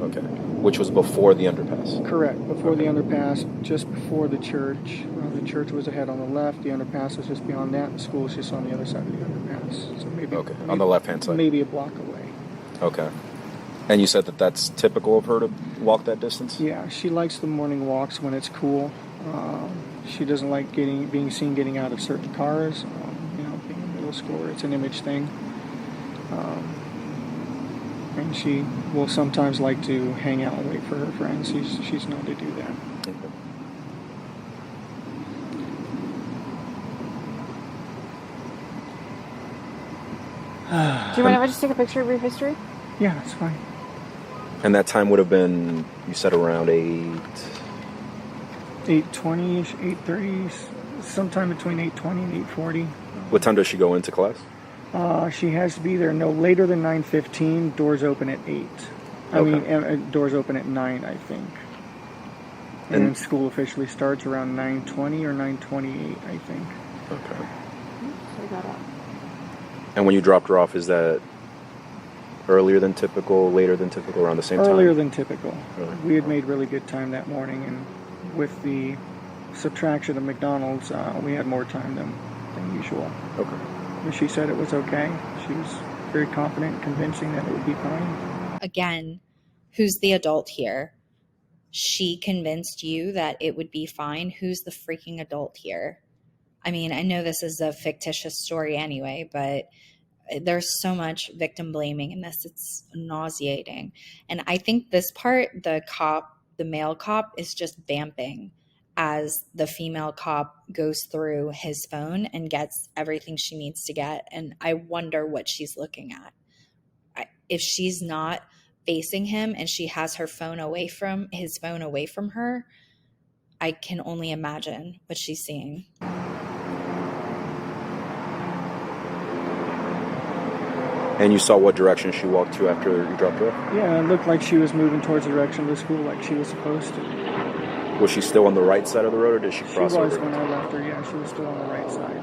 Okay. Which was before the underpass. Correct. Before the underpass, just before the church. The church was ahead on the left. The underpass was just beyond that. The school was just on the other side of the underpass. So maybe on the left-hand side. Maybe a block away. Okay. And you said that that's typical of her to walk that distance? Yeah, she likes the morning walks when it's cool. She doesn't like being seen getting out of certain cars. Being a middle schooler, it's an image thing. And she will sometimes like to hang out and wait for her friends. She's known to do that. Okay. Do you mind if I just take a picture of your history? Yeah, that's fine. And that time would have been, you said around 8:20ish, 8:30, sometime between 8:20 and 8:40. What time does she go into class? She has to be there no later than 9:15. Doors open at 8. Doors open at 9, I think. And then school officially starts around 9:20 or 9:28, I think. Okay. I got it. And when you dropped her off, is that earlier than typical, later than typical, around the same time? Earlier than typical. Really? We had made really good time that morning, and with the subtraction of McDonald's, we had more time than usual. Okay. But she said it was okay. She was very confident and convincing that it would be fine. Again, who's the adult here? She convinced you that it would be fine. Who's the freaking adult here? I mean, I know this is a fictitious story anyway, but there's so much victim blaming in this. It's nauseating. And I think this part, the male cop is just vamping as the female cop goes through his phone and gets everything she needs to get. And I wonder what she's looking at. If she's not facing him and she has his phone away from her, I can only imagine what she's seeing. And you saw what direction she walked to after you dropped her off? Yeah, it looked like she was moving towards the direction of the school like she was supposed to. Was she still on the right side of the road, or did she cross over? She was when I left her, yeah. She was still on the right side.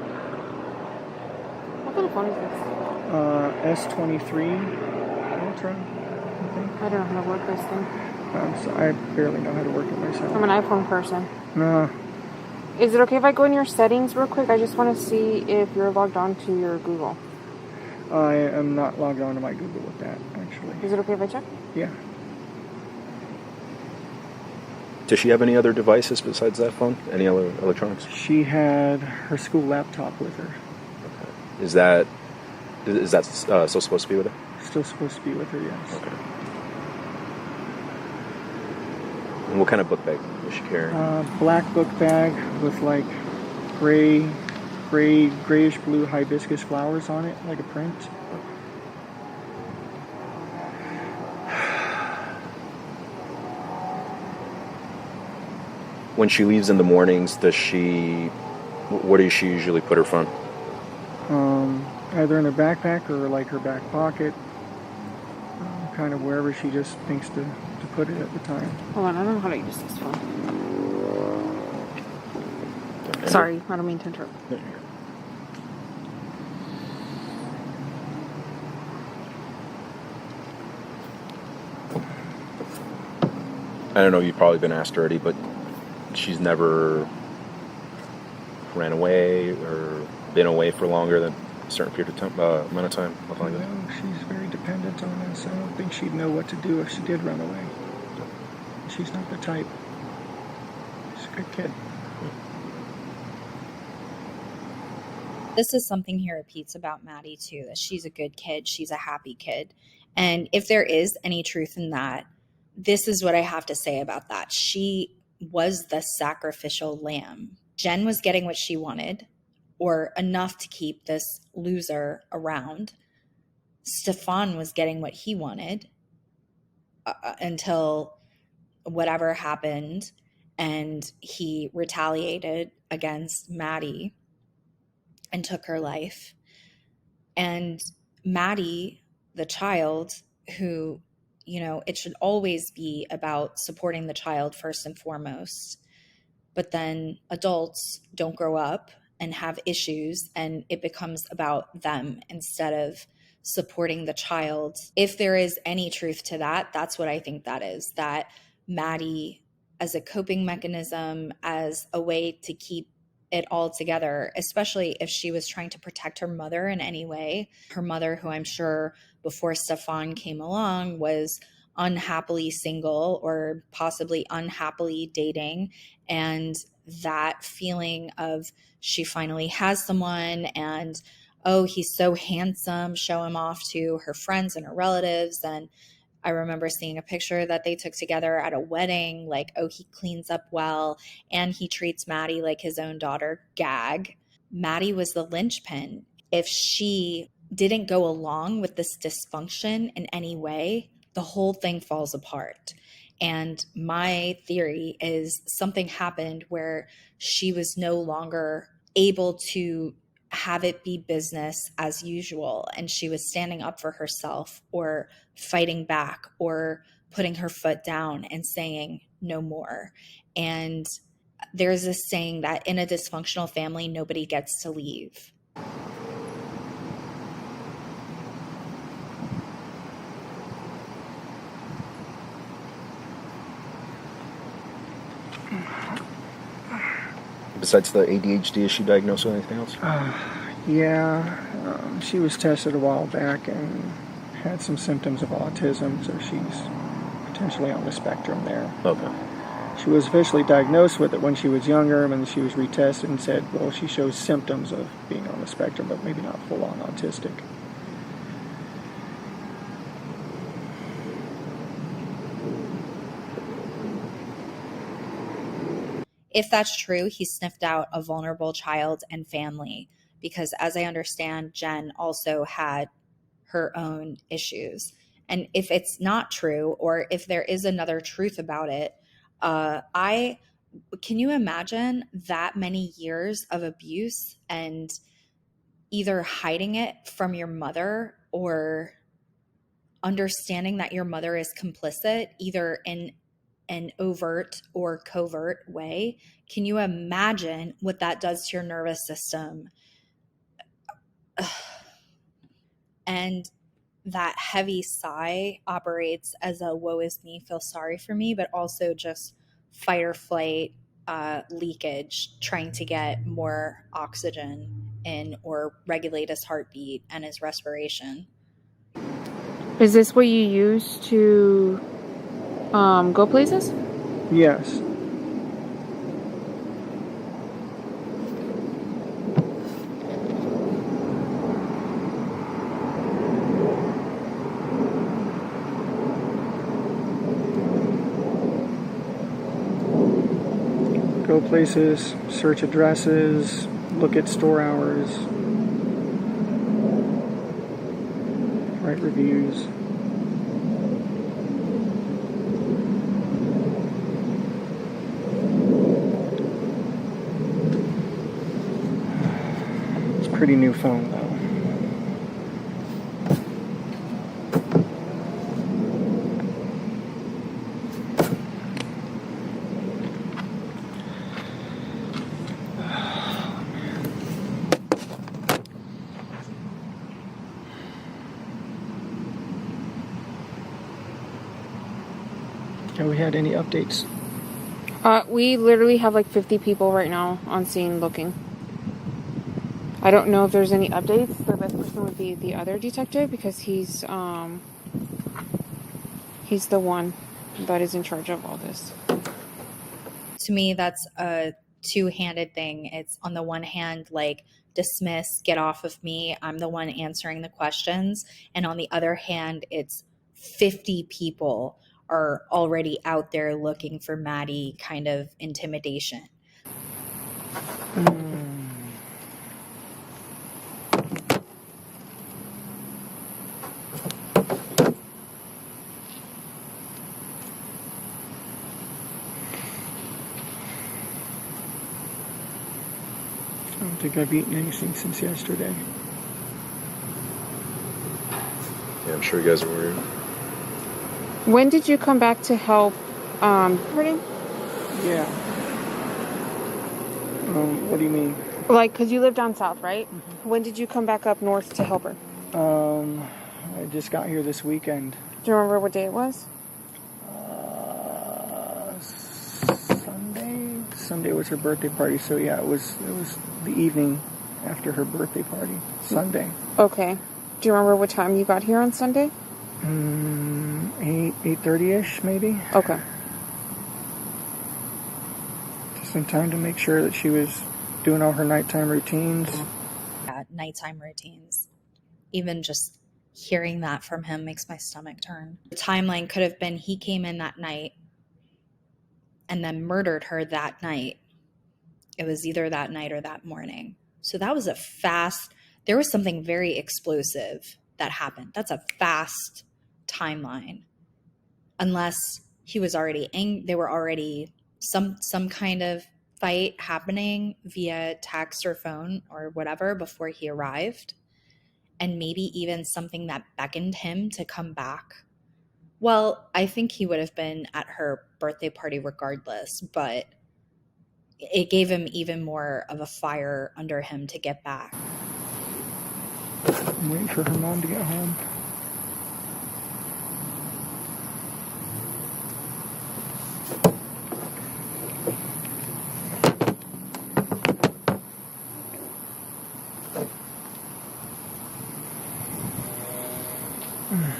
What kind of phone is this? S23 Ultra, I think. I don't know how to work this thing. I barely know how to work it myself. I'm an iPhone person. No. Is it okay if I go in your settings real quick? I just want to see if you're logged on to your Google. I am not logged on to my Google with that, actually. Is it okay if I check? Yeah. Does she have any other devices besides that phone? Any other electronics? She had her school laptop with her. Okay. Is that still supposed to be with her? Still supposed to be with her, yes. Okay. And what kind of book bag was she carrying? Black book bag with like grayish blue hibiscus flowers on it, like a print. When she leaves in the mornings, where does she usually put her phone? Either in her backpack or like her back pocket, kind of wherever she just thinks to put it at the time. Hold on, I don't know how to use this phone. Sorry, I don't mean to interrupt. I don't know, you've probably been asked already, but she's never ran away or been away for longer than a certain period of time, amount of time, nothing like that. No, she's very dependent on us. I don't think she'd know what to do if she did run away. She's not the type. She's a good kid. This is something he repeats about Maddie too, that she's a good kid. She's a happy kid. And if there is any truth in that, this is what I have to say about that. She was the sacrificial lamb. Jen was getting what she wanted, or enough to keep this loser around. Stephan was getting what he wanted until whatever happened, and he retaliated against Maddie and took her life. And Maddie, the child, who, it should always be about supporting the child first and foremost. But then adults don't grow up and have issues, and it becomes about them instead of supporting the child. If there is any truth to that, that's what I think that is, that Maddie, as a coping mechanism, as a way to keep it all together, especially if she was trying to protect her mother in any way. Her mother, who I'm sure before Stephan came along was unhappily single or possibly unhappily dating. And that feeling of she finally has someone and, oh, he's so handsome, show him off to her friends and her relatives. And I remember seeing a picture that they took together at a wedding, like, oh, he cleans up well and he treats Maddie like his own daughter. Gag. Maddie was the linchpin. If she didn't go along with this dysfunction in any way, the whole thing falls apart. And my theory is something happened where she was no longer able to have it be business as usual. And she was standing up for herself or fighting back or putting her foot down and saying no more. And there's this saying that in a dysfunctional family, nobody gets to leave. Besides the ADHD, is she diagnosed with anything else? Yeah, she was tested a while back and had some symptoms of autism, so she's potentially on the spectrum there. Okay. She was officially diagnosed with it when she was younger, and then she was retested and said, well, she shows symptoms of being on the spectrum, but maybe not full-on autistic. If that's true, he sniffed out a vulnerable child and family because, as I understand, Jen also had her own issues. And if it's not true, or if there is another truth about it, can you imagine that many years of abuse and either hiding it from your mother or understanding that your mother is complicit, either in an overt or covert way? Can you imagine what that does to your nervous system? And that heavy sigh operates as a woe is me, feel sorry for me, but also just fight or flight leakage, trying to get more oxygen in or regulate his heartbeat and his respiration. Is this what you use to go places? Yes. Go places, search addresses, look at store hours, write reviews. It's a pretty new phone though. Have we had any updates? We literally have like 50 people right now on scene looking. I don't know if there's any updates. The best person would be the other detective because he's the one that is in charge of all this. To me, that's a two-handed thing. It's on the one hand, like, dismiss, get off of me, I'm the one answering the questions. And on the other hand, it's 50 people are already out there looking for Maddie kind of intimidation. I don't think I've eaten anything since yesterday. Yeah, I'm sure you guys are worried. When did you come back to help hurting? Yeah. What do you mean? Like, because you live down south, right? Mm-hmm. When did you come back up north to help her? I just got here this weekend. Do you remember what day it was? Sunday. Sunday was her birthday party, so yeah, it was the evening after her birthday party. Sunday. Okay. Do you remember what time you got here on Sunday? 8:30ish maybe. Okay. Just in time to make sure that she was doing all her nighttime routines. Yeah, nighttime routines. Even just hearing that from him makes my stomach turn. The timeline could have been he came in that night and then murdered her that night. It was either that night or that morning. So that was there was something very explosive that happened. That's a fast timeline. Unless he was already, there were already some kind of fight happening via text or phone or whatever before he arrived. And maybe even something that beckoned him to come back. Well, I think he would have been at her birthday party regardless, but it gave him even more of a fire under him to get back. I'm waiting for her mom to get home.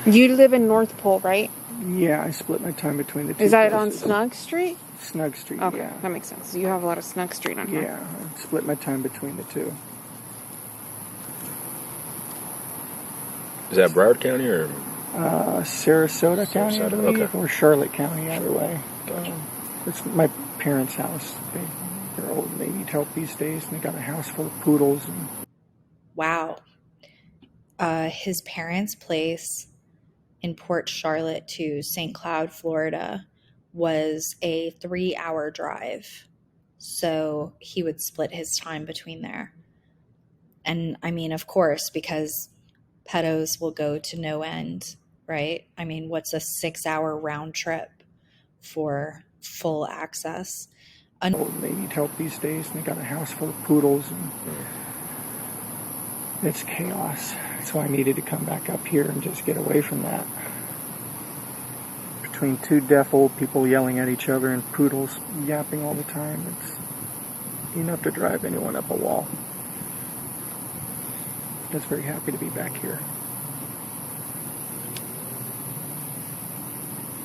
You live in North Pole, right? Yeah, I split my time between the two. Is that places. on Snug Street? Snug Street, Okay, yeah. that makes sense. You have a lot of Snug Street on here. Yeah, I split my time between the two. Is that Broward County or? Sarasota County, I believe, okay. or Charlotte County, either way. Gotcha. It's my parents' house. They're old and they need help these days, and they got a house full of poodles. And Wow. His parents' place in Port Charlotte to St. Cloud, Florida, was a 3-hour drive. So he would split his time between there. And I mean, of course, because pedos will go to no end, right? I mean, what's a 6-hour round trip for full access? they need help these days, and they got a house full of poodles, and it's chaos. That's why I needed to come back up here and just get away from that. Between two deaf old people yelling at each other and poodles yapping all the time, it's enough to drive anyone up a wall. I was very happy to be back here.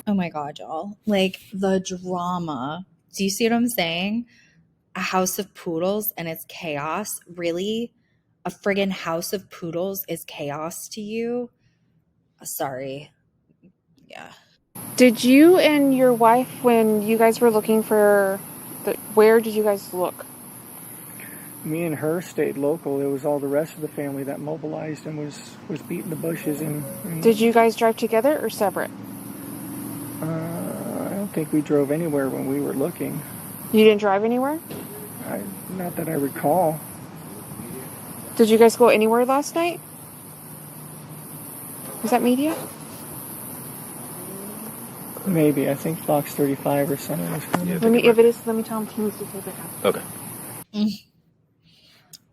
Oh my God, y'all. Like the drama. Do you see what I'm saying? A house of poodles and it's chaos. Really? A friggin' house of poodles is chaos to you? Sorry. Yeah. Did you and your wife, when you guys were looking for where did you guys look? Me and her stayed local. It was all the rest of the family that mobilized and was beating the bushes. And Did you guys drive together or separate? I don't think we drove anywhere when we were looking. You didn't drive anywhere? Not that I recall. Did you guys go anywhere last night? Was that media? Maybe. I think Fox 35 or something was coming. Yeah. If it is, let me tell him he needs to take it out. Okay.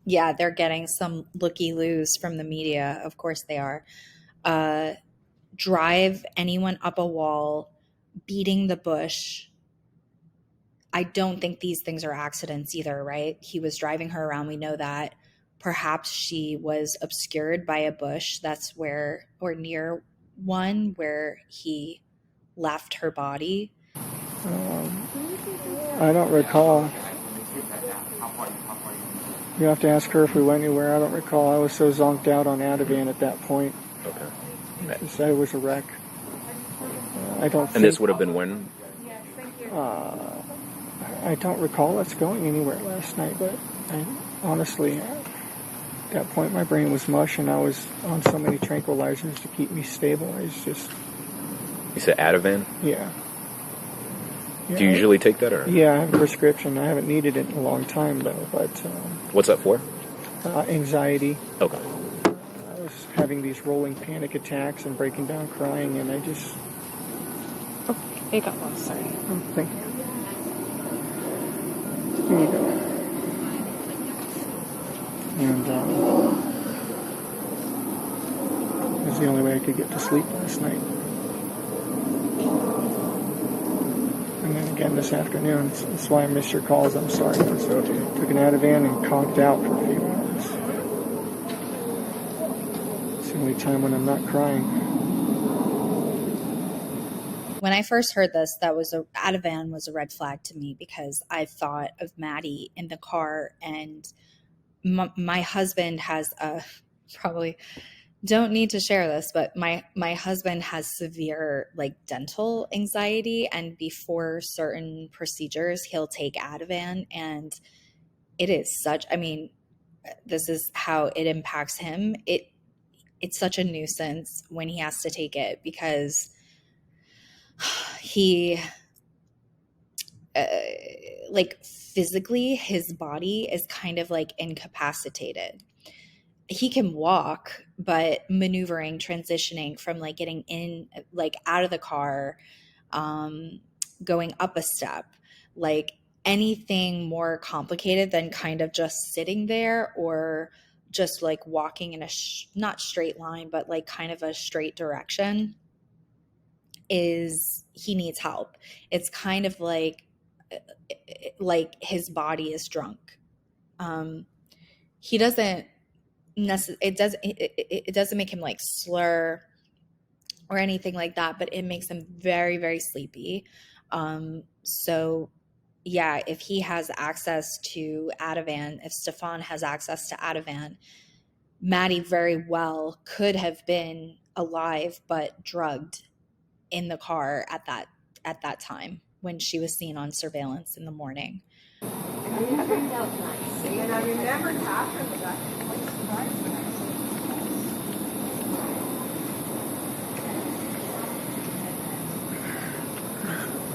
Yeah, they're getting some looky-loos from the media. Of course they are. Drive anyone up a wall, beating the bush. I don't think these things are accidents either, right? He was driving her around. We know that. Perhaps she was obscured by a bush. That's where, or near one where he left her body. I don't recall. You have to ask her if we went anywhere. I don't recall. I was so zonked out on Ativan at that point. Okay. Just, I was a wreck. I don't think... And this would have been when? I don't recall us going anywhere last night, but honestly, at that point my brain was mush and I was on so many tranquilizers to keep me stable. I was just... You said Ativan? Yeah. Do you usually take that? Or? Yeah, I have a prescription. I haven't needed it in a long time, though. But What's that for? anxiety. Okay. I was having these rolling panic attacks and breaking down crying, and I just... Oh, it got lost, sorry. Oh, thank you. Here you go. And get to sleep last night. And then again this afternoon. That's why I missed your calls. I'm sorry. I took an Ativan and conked out for a few hours. It's the only time when I'm not crying. When I first heard this, Ativan was a red flag to me because I thought of Maddie in the car, and my husband has probably don't need to share this, but my husband has severe like dental anxiety, and before certain procedures, he'll take Ativan, and it is such, I mean, this is how it impacts him. It's such a nuisance when he has to take it because he like physically his body is kind of like incapacitated. He can walk, but maneuvering, transitioning from like getting in, like out of the car, going up a step, like anything more complicated than kind of just sitting there or just like walking in a not straight line, but like kind of a straight direction, is he needs help. It's kind of like his body is drunk. He doesn't it doesn't make him like slur or anything like that, but it makes him very, very sleepy. So yeah, if he has access to Ativan, if Stephan has access to Ativan, Maddie very well could have been alive but drugged in the car at that time when she was seen on surveillance in the morning.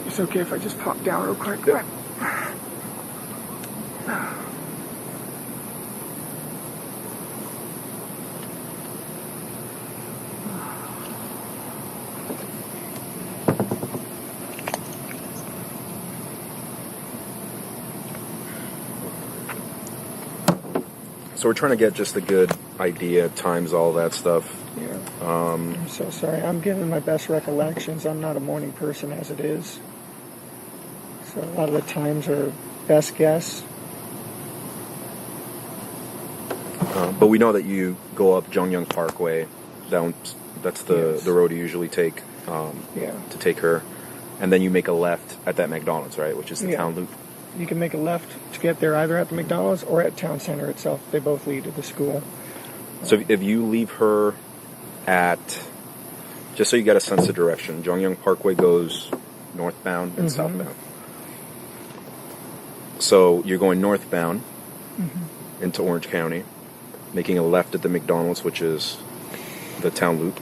It's okay if I just pop down real quick. So we're trying to get just a good idea, times, all that stuff. Yeah. I'm so sorry. I'm giving my best recollections. I'm not a morning person as it is. So a lot of the times are best guess. But we know that you go up Jongyang Parkway, down. That's the road you usually take to take her, and then you make a left at that McDonald's, right, which is the town loop. You can make a left to get there either at the McDonald's or at Town Center itself. They both lead to the school. So if you leave her at, just so you get a sense of direction, Jongyang Parkway goes northbound and southbound. So you're going northbound into Orange County, making a left at the McDonald's, which is the town loop.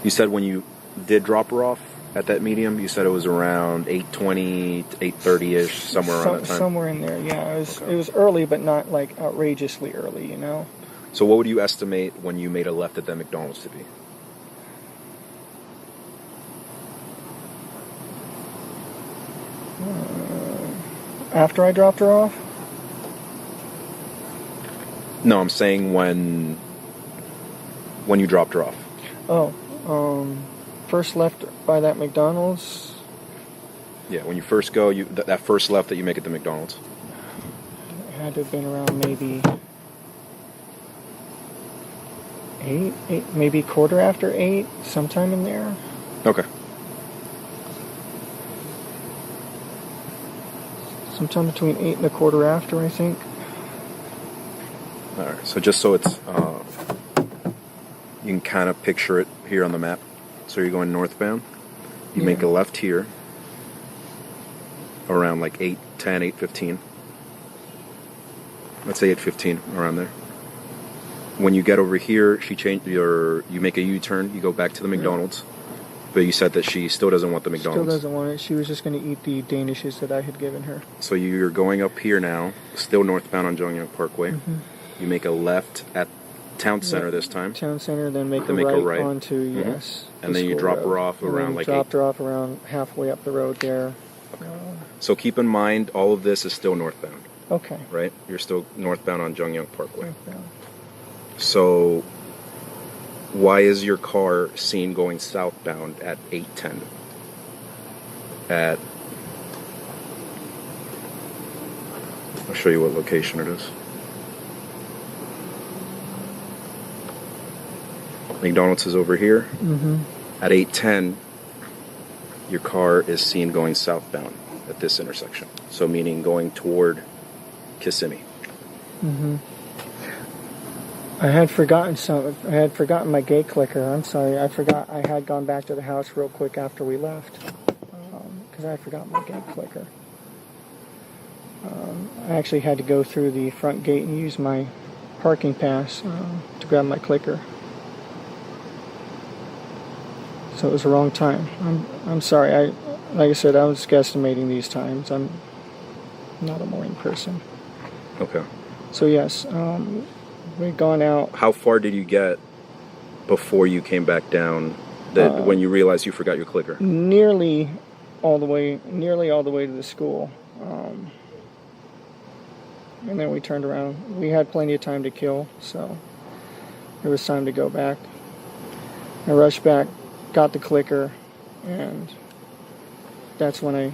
You said when you did drop her off at that medium, you said it was around 8:20 to 8:30-ish, somewhere around that time? Somewhere in there, yeah. It was early, but not like outrageously early, you know? So what would you estimate when you made a left at that McDonald's to be? After I dropped her off? No, I'm saying when you dropped her off. First left by that McDonald's. Yeah, when you first go, that first left that you make at the McDonald's. It had to have been around maybe 8, maybe quarter after 8, sometime in there. Okay. Sometime between 8 and a quarter after, I think. All right, so just so it's, you can kind of picture it here on the map. So you're going northbound. You make a left here around like 8:10, 8:15. Let's say 8:15, around there. When you get over here, you make a U-turn. You go back to the McDonald's. But you said that she still doesn't want the McDonald's. Still doesn't want it. She was just going to eat the Danishes that I had given her. So you're going up here now, still northbound on Jongyang Parkway. You make a left at Town Center this time. Town Center, then make a right onto, yes. And then you drop her off around like dropped her off around halfway up the road there. Okay. So keep in mind, all of this is still northbound. Okay. Right? You're still northbound on Jongyang Parkway. Northbound. So Why is your car seen going southbound at 8:10? I'll show you what location it is. McDonald's is over here. Mm-hmm. At 8:10, your car is seen going southbound at this intersection. So meaning going toward Kissimmee. Mm-hmm. I had forgotten my gate clicker. I'm sorry. I forgot. I had gone back to the house real quick after we left because I forgot my gate clicker. I actually had to go through the front gate and use my parking pass to grab my clicker. So it was the wrong time. I'm sorry. Like I said, I was guesstimating these times. I'm not a morning person. Okay. So yes, we've gone out. How far did you get before you came back down? When you realized you forgot your clicker? Nearly all the way to the school. And then we turned around. We had plenty of time to kill, so there was time to go back. I rushed back, got the clicker, and that's when I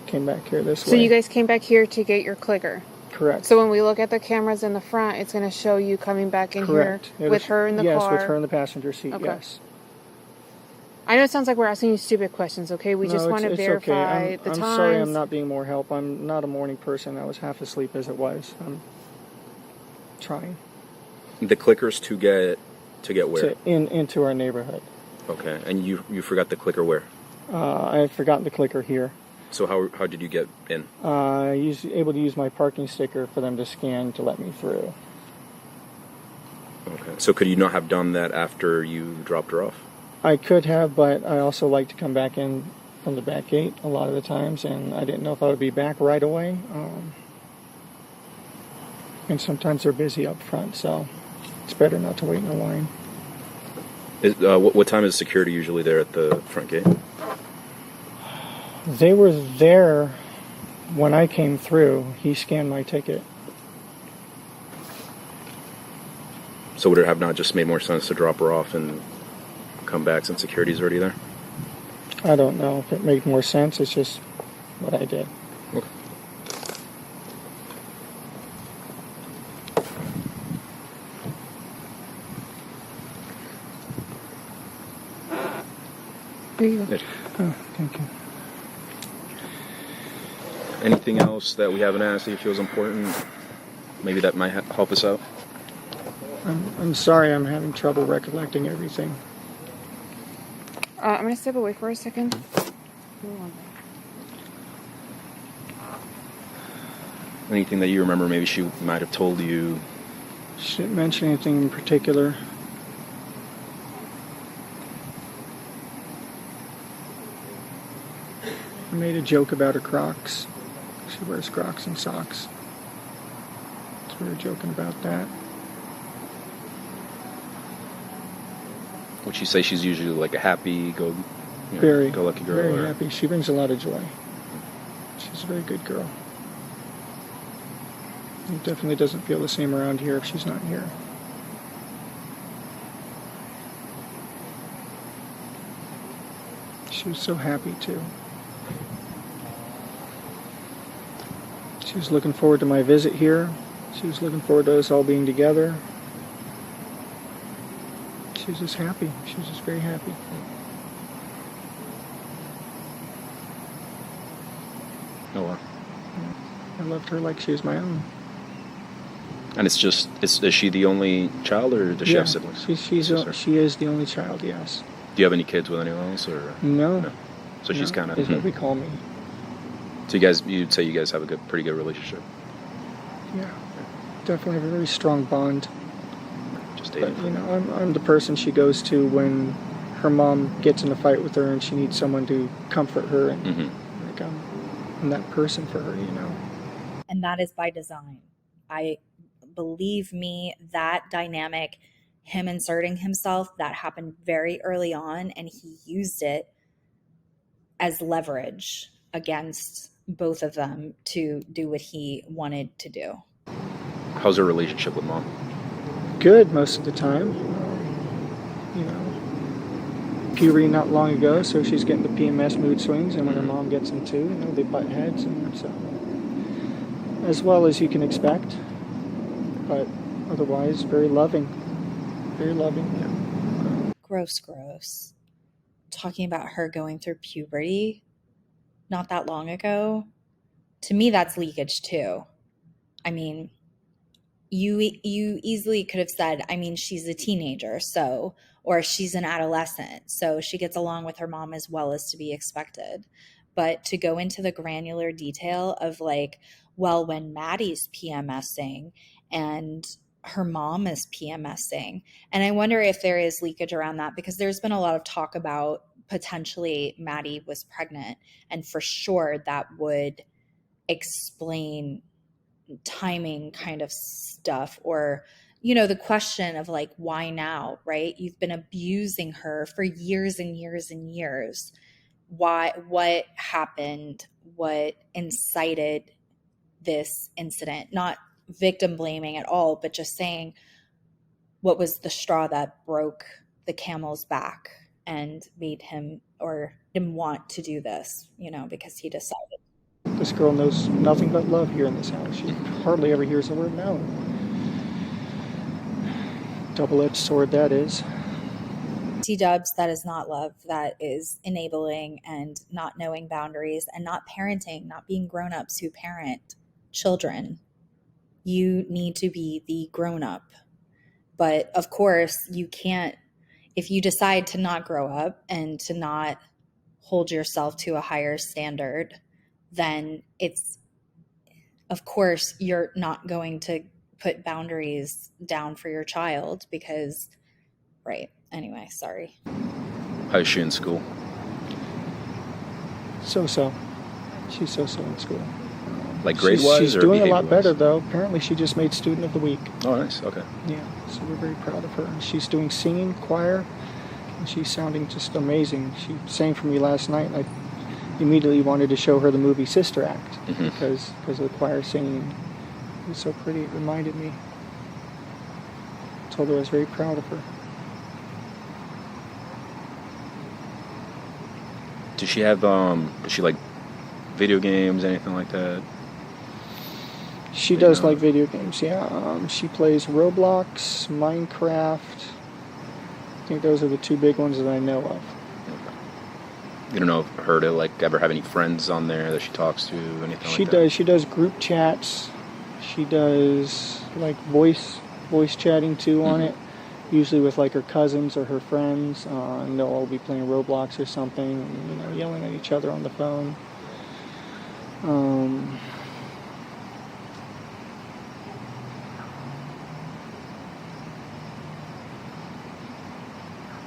came back here this way. So you guys came back here to get your clicker? Correct. So when we look at the cameras in the front, it's going to show you coming back in Correct. here with her in the car? Yes, with her in the passenger seat, Okay. yes. I know it sounds like we're asking you stupid questions, okay? We just want to verify okay. the times. I'm sorry I'm not being more help. I'm not a morning person. I was half asleep as it was. I'm trying. The clickers to get where? Into our neighborhood. Okay, and you forgot the clicker where? I had forgotten the clicker here. So how did you get in? I was able to use my parking sticker for them to scan to let me through. Okay, so could you not have done that after you dropped her off? I could have, but I also like to come back in from the back gate a lot of the times, and I didn't know if I would be back right away. And sometimes they're busy up front, so it's better not to wait in a line. What time is security usually there at the front gate? They were there when I came through. He scanned my ticket. So would it have not just made more sense to drop her off and come back since security's already there? I don't know if it made more sense. It's just what I did. Okay. There you go. Good. Oh, thank you. Anything else that we haven't asked that you feel is important? Maybe that might help us out? I'm sorry I'm having trouble recollecting everything. I'm going to step away for a second. Anything that you remember maybe she might have told you? She didn't mention anything in particular. I made a joke about her Crocs. She wears Crocs and socks. So we were joking about that. Would she say she's usually like a happy, go lucky girl? Very happy. She brings a lot of joy. She's a very good girl. It definitely doesn't feel the same around here if she's not here. She was so happy too. She was looking forward to my visit here. She was looking forward to us all being together. She was just happy. She was just very happy. Oh, wow. I loved her like she was my own. And is she the only child, or does she have siblings? She is the only child, yes. Do you have any kids with anyone else, or no? So she's kind of is what we call me. So you'd say you guys have a pretty good relationship. Yeah, definitely have a very strong bond. Just But dating. you know, I'm the person she goes to when her mom gets in a fight with her and she needs someone to comfort her, and like I'm that person for her, you know. And that is by design. Believe me, that dynamic, him inserting himself, that happened very early on, and he used it as leverage against both of them to do what he wanted to do. How's her relationship with mom? Good most of the time. You know, puberty not long ago, so she's getting the PMS mood swings, and when her mom gets them too, they butt heads, and so as well as you can expect, but otherwise very loving, very loving. Yeah. Gross. Talking about her going through puberty not that long ago, to me that's leakage too. I mean, you easily could have said, I mean, she's a teenager, so, or she's an adolescent, so she gets along with her mom as well as to be expected. But to go into the granular detail of like, well, when Maddie's PMSing and her mom is PMSing, and I wonder if there is leakage around that, because there's been a lot of talk about potentially Maddie was pregnant, and for sure that would explain timing kind of stuff, or the question of like, why now, right? You've been abusing her for years and years and years. What happened? What incited this incident? Not victim blaming at all, but just saying, what was the straw that broke the camel's back and made him want to do this, because he decided. This girl knows nothing but love here in this house. She hardly ever hears the word no. Double-edged sword that is. Dubs, that is not love. That is enabling and not knowing boundaries and not parenting, not being grown-ups who parent children. You need to be the grown-up. But of course, you can't, if you decide to not grow up and to not hold yourself to a higher standard, then it's, of course, you're not going to put boundaries down for your child because, right. Anyway, sorry. How is she in school? So-so. She's so-so in school. Like grade-wise? She's doing a lot better, though. Apparently, she just made Student of the Week. Oh, nice. Okay. Yeah, so we're very proud of her. She's doing singing, choir, and she's sounding just amazing. She sang for me last night, and I immediately wanted to show her the movie Sister Act because of the choir singing. It was so pretty. It reminded me. I told her I was very proud of her. Does she have, does she like video games, anything like that? She does like video games, yeah. She plays Roblox, Minecraft. I think those are the two big ones that I know of. You don't know her to like ever have any friends on there that she talks to, anything like that? She does. She does group chats. She does like voice chatting too on it. Usually with like her cousins or her friends, and they'll all be playing Roblox or something, and, yelling at each other on the phone.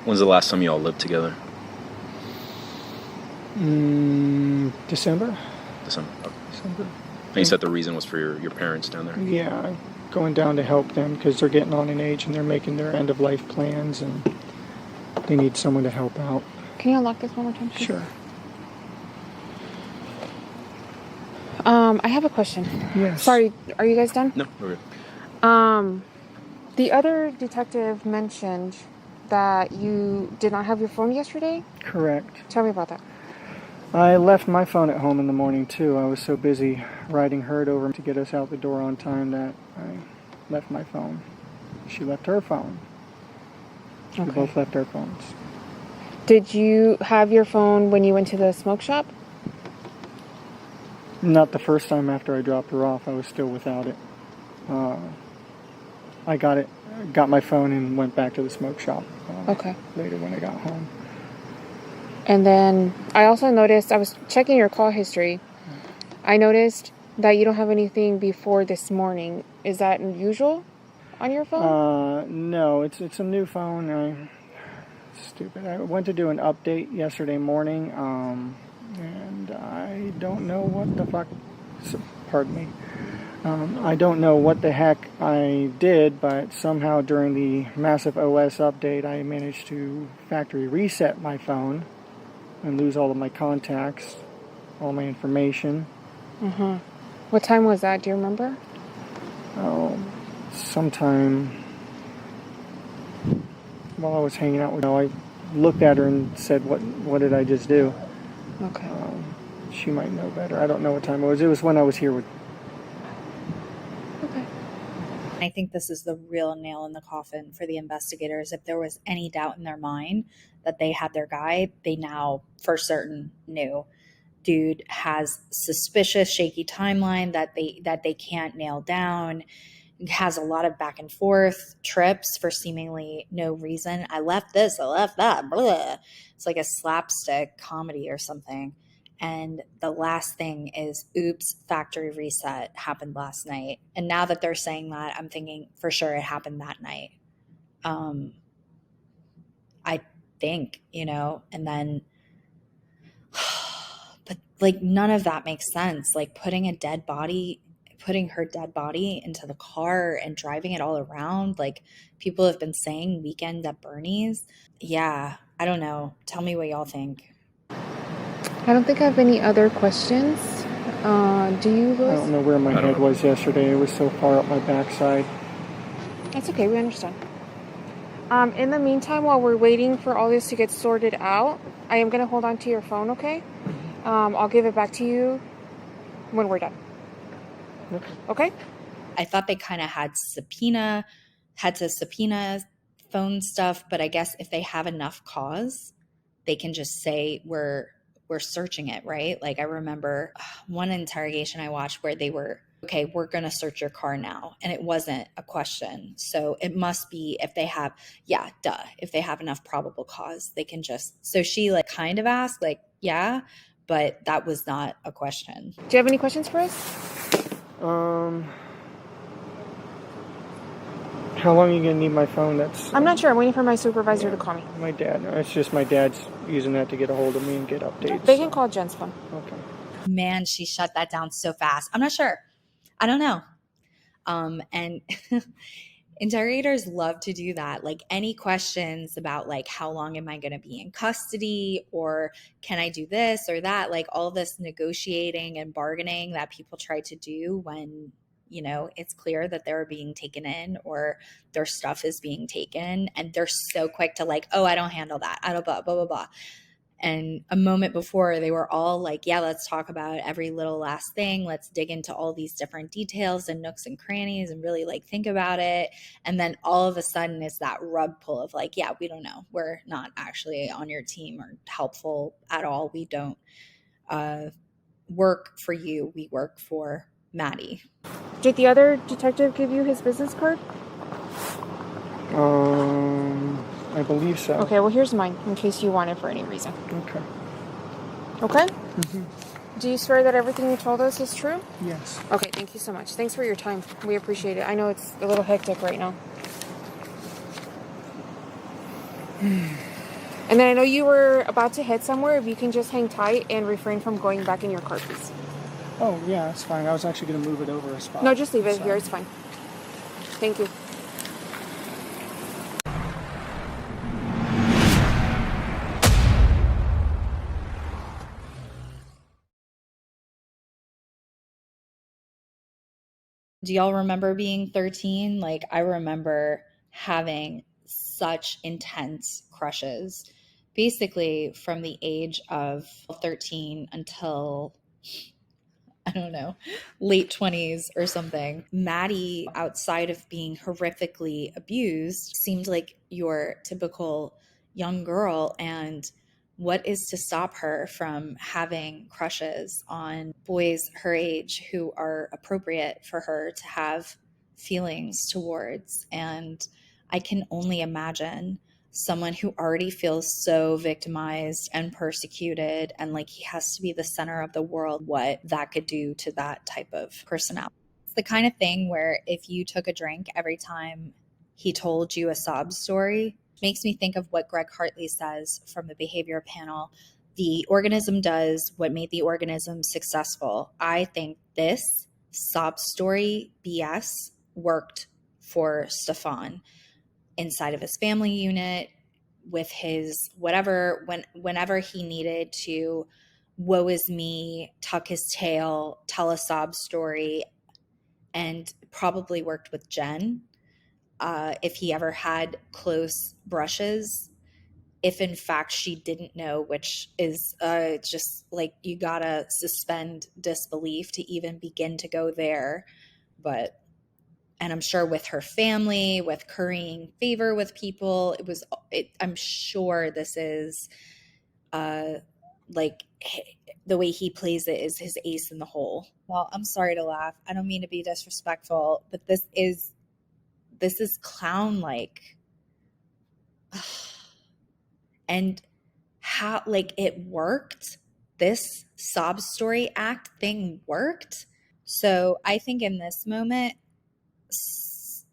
When's the last time you all lived together? December. December. Okay. December. And you said the reason was for your parents down there? Yeah, going down to help them because they're getting on in age and they're making their end-of-life plans and they need someone to help out. Can you unlock this one more time, please? Sure. I have a question. Yes. Sorry, are you guys done? No, we're good. The other detective mentioned that you did not have your phone yesterday? Correct. Tell me about that. I left my phone at home in the morning too. I was so busy riding Herd over to get us out the door on time that I left my phone. She left her phone. Okay. We both left our phones. Did you have your phone when you went to the smoke shop? Not the first time after I dropped her off. I was still without it. I got my phone and went back to the smoke shop. Okay. Later when I got home. And then I also noticed, I was checking your call history. I noticed that you don't have anything before this morning. Is that unusual on your phone? No, it's a new phone. Stupid. I went to do an update yesterday morning, and I don't know what the fuck. Pardon me. I don't know what the heck I did, but somehow during the massive OS update, I managed to factory reset my phone and lose all of my contacts, all my information. What time was that? Do you remember? Oh, sometime while I was hanging out with, I looked at her and said, what did I just do? Okay. She might know better. I don't know what time it was. It was when I was here with... Okay. I think this is the real nail in the coffin for the investigators. If there was any doubt in their mind that they had their guy, they now for certain knew. Dude has suspicious, shaky timeline that they can't nail down. Has a lot of back and forth trips for seemingly no reason. I left this, I left that, blah. It's like a slapstick comedy or something. And the last thing is, oops, factory reset happened last night. And now that they're saying that, I'm thinking for sure it happened that night. I think, and then, but like none of that makes sense. Like putting her dead body into the car and driving it all around. Like people have been saying weekend at Bernie's. Yeah, I don't know. Tell me what y'all think. I don't think I have any other questions. Do you, Louis? I don't know where my head was yesterday. It was so far up my backside. That's okay. We understand. In the meantime, while we're waiting for all this to get sorted out, I am going to hold on to your phone, okay? I'll give it back to you when we're done. Okay? I thought they kind of had to subpoena phone stuff, but I guess if they have enough cause, they can just say we're searching it, right? Like I remember one interrogation I watched where they were, okay, we're going to search your car now. And it wasn't a question. So it must be if they have, if they have enough probable cause, they can just, so she like kind of asked like, yeah, but that was not a question. Do you have any questions for us? How long are you going to need my phone? I'm not sure. I'm waiting for my supervisor to call me. My dad. It's just my dad's using that to get a hold of me and get updates. They can call Jen's phone. Okay. Man, she shut that down so fast. I'm not sure. I don't know. And interrogators love to do that. Like any questions about like how long am I going to be in custody, or can I do this or that? Like all this negotiating and bargaining that people try to do when it's clear that they're being taken in or their stuff is being taken, and they're so quick to like, oh, I don't handle that. I don't blah, blah, blah, blah. And a moment before they were all like, yeah, let's talk about every little last thing. Let's dig into all these different details and nooks and crannies and really like think about it. And then all of a sudden it's that rug pull of like, yeah, we don't know. We're not actually on your team or helpful at all. We don't work for you. We work for Maddie. Did the other detective give you his business card? I believe so. Okay, well, here's mine in case you want it for any reason. Okay. Okay? Mm-hmm. Do you swear that everything you told us is true? Yes. Okay, thank you so much. Thanks for your time. We appreciate it. I know it's a little hectic right now. And then I know you were about to head somewhere. If you can just hang tight and refrain from going back in your car, please. Oh, yeah, that's fine. I was actually going to move it over a spot. No, just leave it here. It's fine. Thank you. Do y'all remember being 13? Like I remember having such intense crushes, basically from the age of 13 until, I don't know, late 20s or something. Maddie, outside of being horrifically abused, seemed like your typical young girl. And what is to stop her from having crushes on boys her age who are appropriate for her to have feelings towards? And I can only imagine someone who already feels so victimized and persecuted and like he has to be the center of the world, what that could do to that type of personality. It's the kind of thing where if you took a drink every time he told you a sob story, makes me think of what Greg Hartley says from the behavior panel. The organism does what made the organism successful. I think this sob story BS worked for Stephan inside of his family unit with his whatever, whenever he needed to woe is me, tuck his tail, tell a sob story, and probably worked with Jen if he ever had close brushes if in fact she didn't know, which is just like, you gotta suspend disbelief to even begin to go there. But, and I'm sure with her family, with currying favor with people, I'm sure this is like, the way he plays it is his ace in the hole. Well, I'm sorry to laugh. I don't mean to be disrespectful, but this is clown like. And how, like, it worked. This sob story act thing worked. So I think in this moment,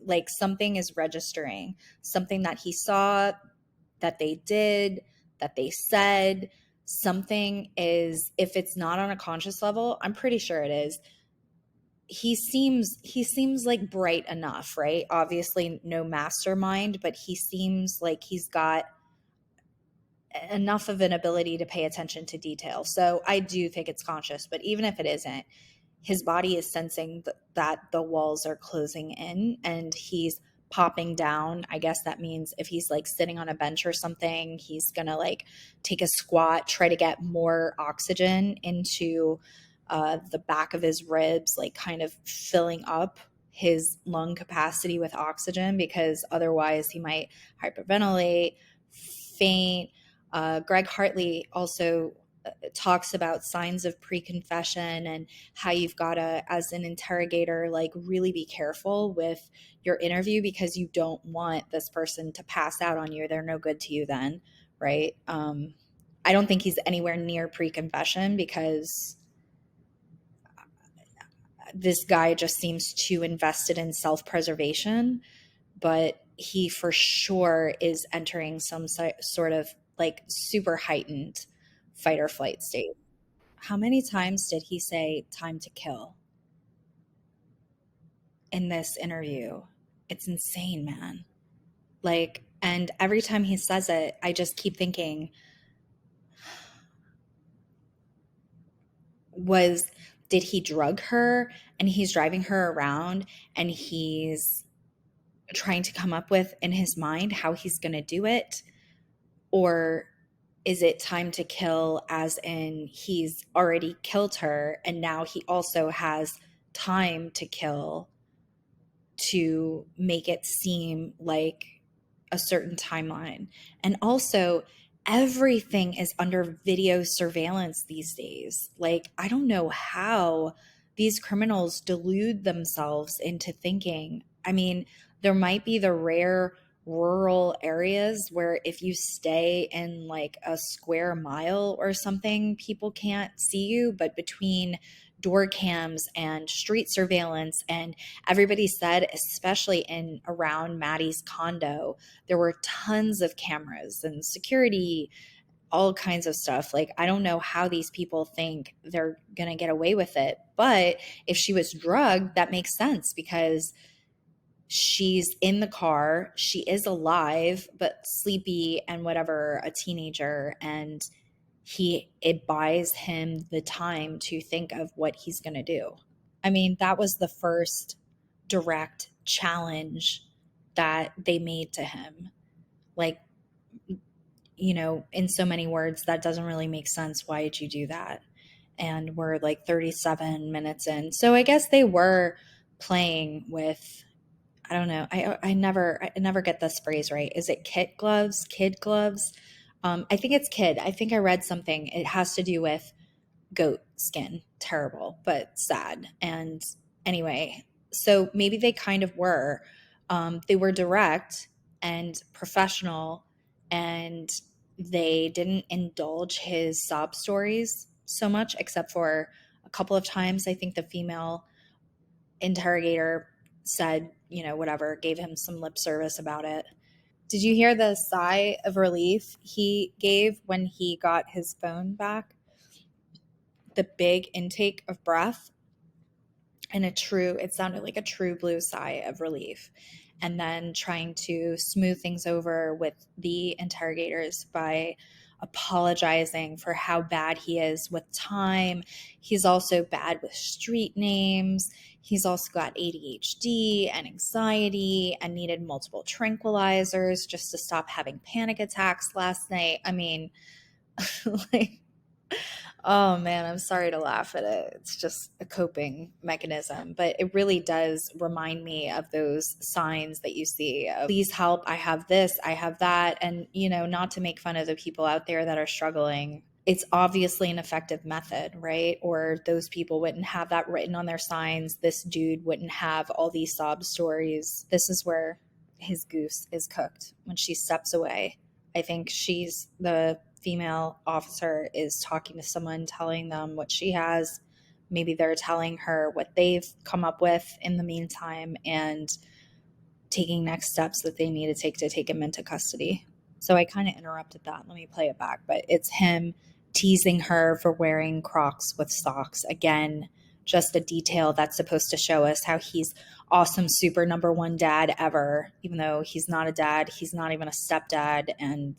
like, something is registering, something that he saw, that they did, that they said. Something is, if it's not on a conscious level, I'm pretty sure it is. He seems like bright enough, right? Obviously no mastermind, but he seems like he's got enough of an ability to pay attention to detail. So I do think it's conscious, but even if it isn't, his body is sensing that the walls are closing in and he's popping down. I guess that means if he's like sitting on a bench or something, he's going to like take a squat, try to get more oxygen into the back of his ribs, like kind of filling up his lung capacity with oxygen, because otherwise he might hyperventilate, faint. Greg Hartley also talks about signs of pre-confession and how you've got to, as an interrogator, like really be careful with your interview, because you don't want this person to pass out on you. They're no good to you then, right? I don't think he's anywhere near pre-confession, because this guy just seems too invested in self-preservation, but he for sure is entering some sort of like super heightened fight or flight state. How many times did he say time to kill in this interview? It's insane, man. Like, and every time he says it, I just keep thinking, did he drug her and he's driving her around and he's trying to come up with in his mind how he's going to do it? Or is it time to kill as in he's already killed her and now he also has time to kill to make it seem like a certain timeline? And also, everything is under video surveillance these days. Like, I don't know how these criminals delude themselves into thinking. I mean, there might be the rare rural areas where if you stay in like a square mile or something, people can't see you, but between door cams and street surveillance, and everybody said, especially in around Maddie's condo, there were tons of cameras and security, all kinds of stuff. Like, I don't know how these people think they're going to get away with it. But if she was drugged, that makes sense, because she's in the car, she is alive, but sleepy and whatever, a teenager. And it buys him the time to think of what he's going to do. I mean, that was the first direct challenge that they made to him. Like, in so many words, that doesn't really make sense. Why did you do that? And we're like 37 minutes in. So I guess they were playing with, I don't know. I never get this phrase right. Is it kid gloves? Kid gloves? I think it's kid. I think I read something. It has to do with goat skin. Terrible, but sad. And anyway, so maybe they kind of were. They were direct and professional, and they didn't indulge his sob stories so much, except for a couple of times. I think the female interrogator said, whatever, gave him some lip service about it. Did you hear the sigh of relief he gave when he got his phone back? The big intake of breath, and it sounded like a true blue sigh of relief. And then trying to smooth things over with the interrogators by apologizing for how bad he is with time. He's also bad with street names. He's also got ADHD and anxiety and needed multiple tranquilizers just to stop having panic attacks last night. I mean, like, oh man, I'm sorry to laugh at it. It's just a coping mechanism, but it really does remind me of those signs that you see of, please help, I have this, I have that. And, not to make fun of the people out there that are struggling. It's obviously an effective method, right? Or those people wouldn't have that written on their signs. This dude wouldn't have all these sob stories. This is where his goose is cooked when she steps away. I think the female officer is talking to someone, telling them what she has. Maybe they're telling her what they've come up with in the meantime and taking next steps that they need to take him into custody. So I kind of interrupted that. Let me play it back. But it's him teasing her for wearing Crocs with socks. Again, just a detail that's supposed to show us how he's awesome, super number one dad ever, even though he's not a dad. He's not even a stepdad, and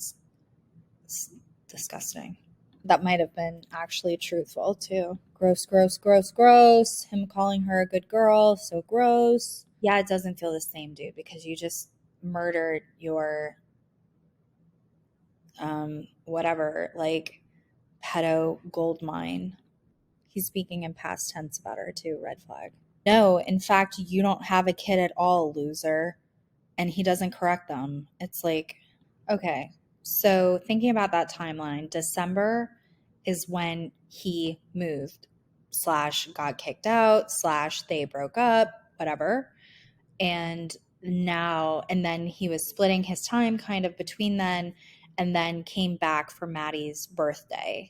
it's disgusting. That might have been actually truthful too. Gross, gross, gross, gross. Him calling her a good girl, so gross. Yeah, it doesn't feel the same, dude, because you just murdered your whatever, like, pedo gold mine. He's speaking in past tense about her too. Red flag. No, in fact, you don't have a kid at all, loser. And he doesn't correct them. It's like, okay. So thinking about that timeline, December is when he moved / got kicked out / they broke up, whatever. And then he was splitting his time kind of between then, and then came back for Maddie's birthday.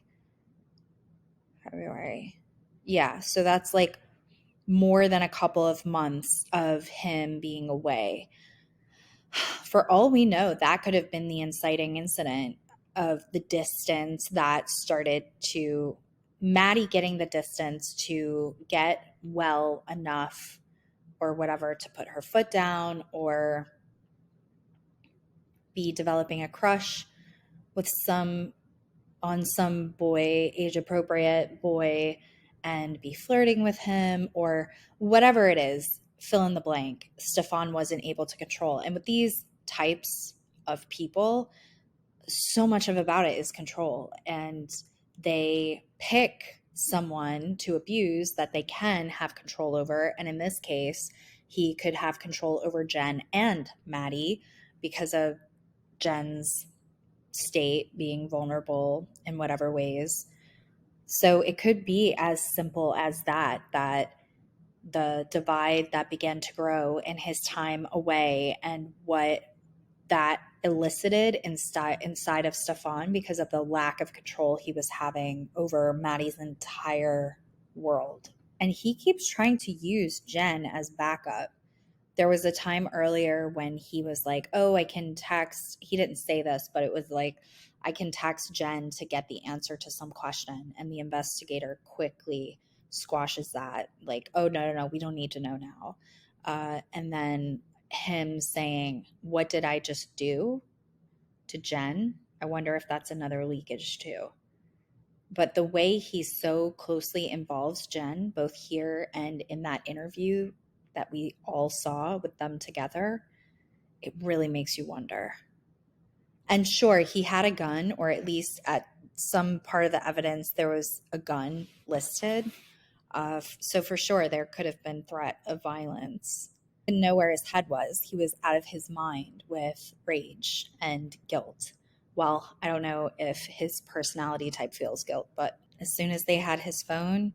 February. Yeah, so that's like more than a couple of months of him being away. For all we know, that could have been the inciting incident of the distance that started to Maddie getting the distance to get well enough or whatever to put her foot down or be developing a crush with some boy, age appropriate boy, and be flirting with him or whatever it is, fill in the blank. Stephan wasn't able to control. And with these types of people, so much about it is control, and they pick someone to abuse that they can have control over. And in this case, he could have control over Jen and Maddie because of Jen's state being vulnerable in whatever ways. So it could be as simple as that the divide that began to grow in his time away and what that elicited inside of Stephan because of the lack of control he was having over Maddie's entire world. And he keeps trying to use Jen as backup. There was a time earlier when he was like, oh, I can text. He didn't say this, but it was like, I can text Jen to get the answer to some question. And the investigator quickly squashes that. Like, oh, no, we don't need to know now. And then him saying, what did I just do to Jen? I wonder if that's another leakage too. But the way he so closely involves Jen, both here and in that interview that we all saw with them together, it really makes you wonder. And sure, he had a gun, or at least at some part of the evidence, there was a gun listed. So for sure, there could have been threat of violence. Didn't know where his head was. He was out of his mind with rage and guilt. Well, I don't know if his personality type feels guilt, but as soon as they had his phone,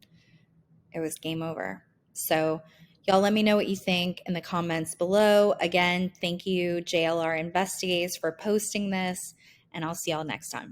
it was game over. So y'all let me know what you think in the comments below. Again, thank you, JLR Investigates, for posting this, and I'll see y'all next time.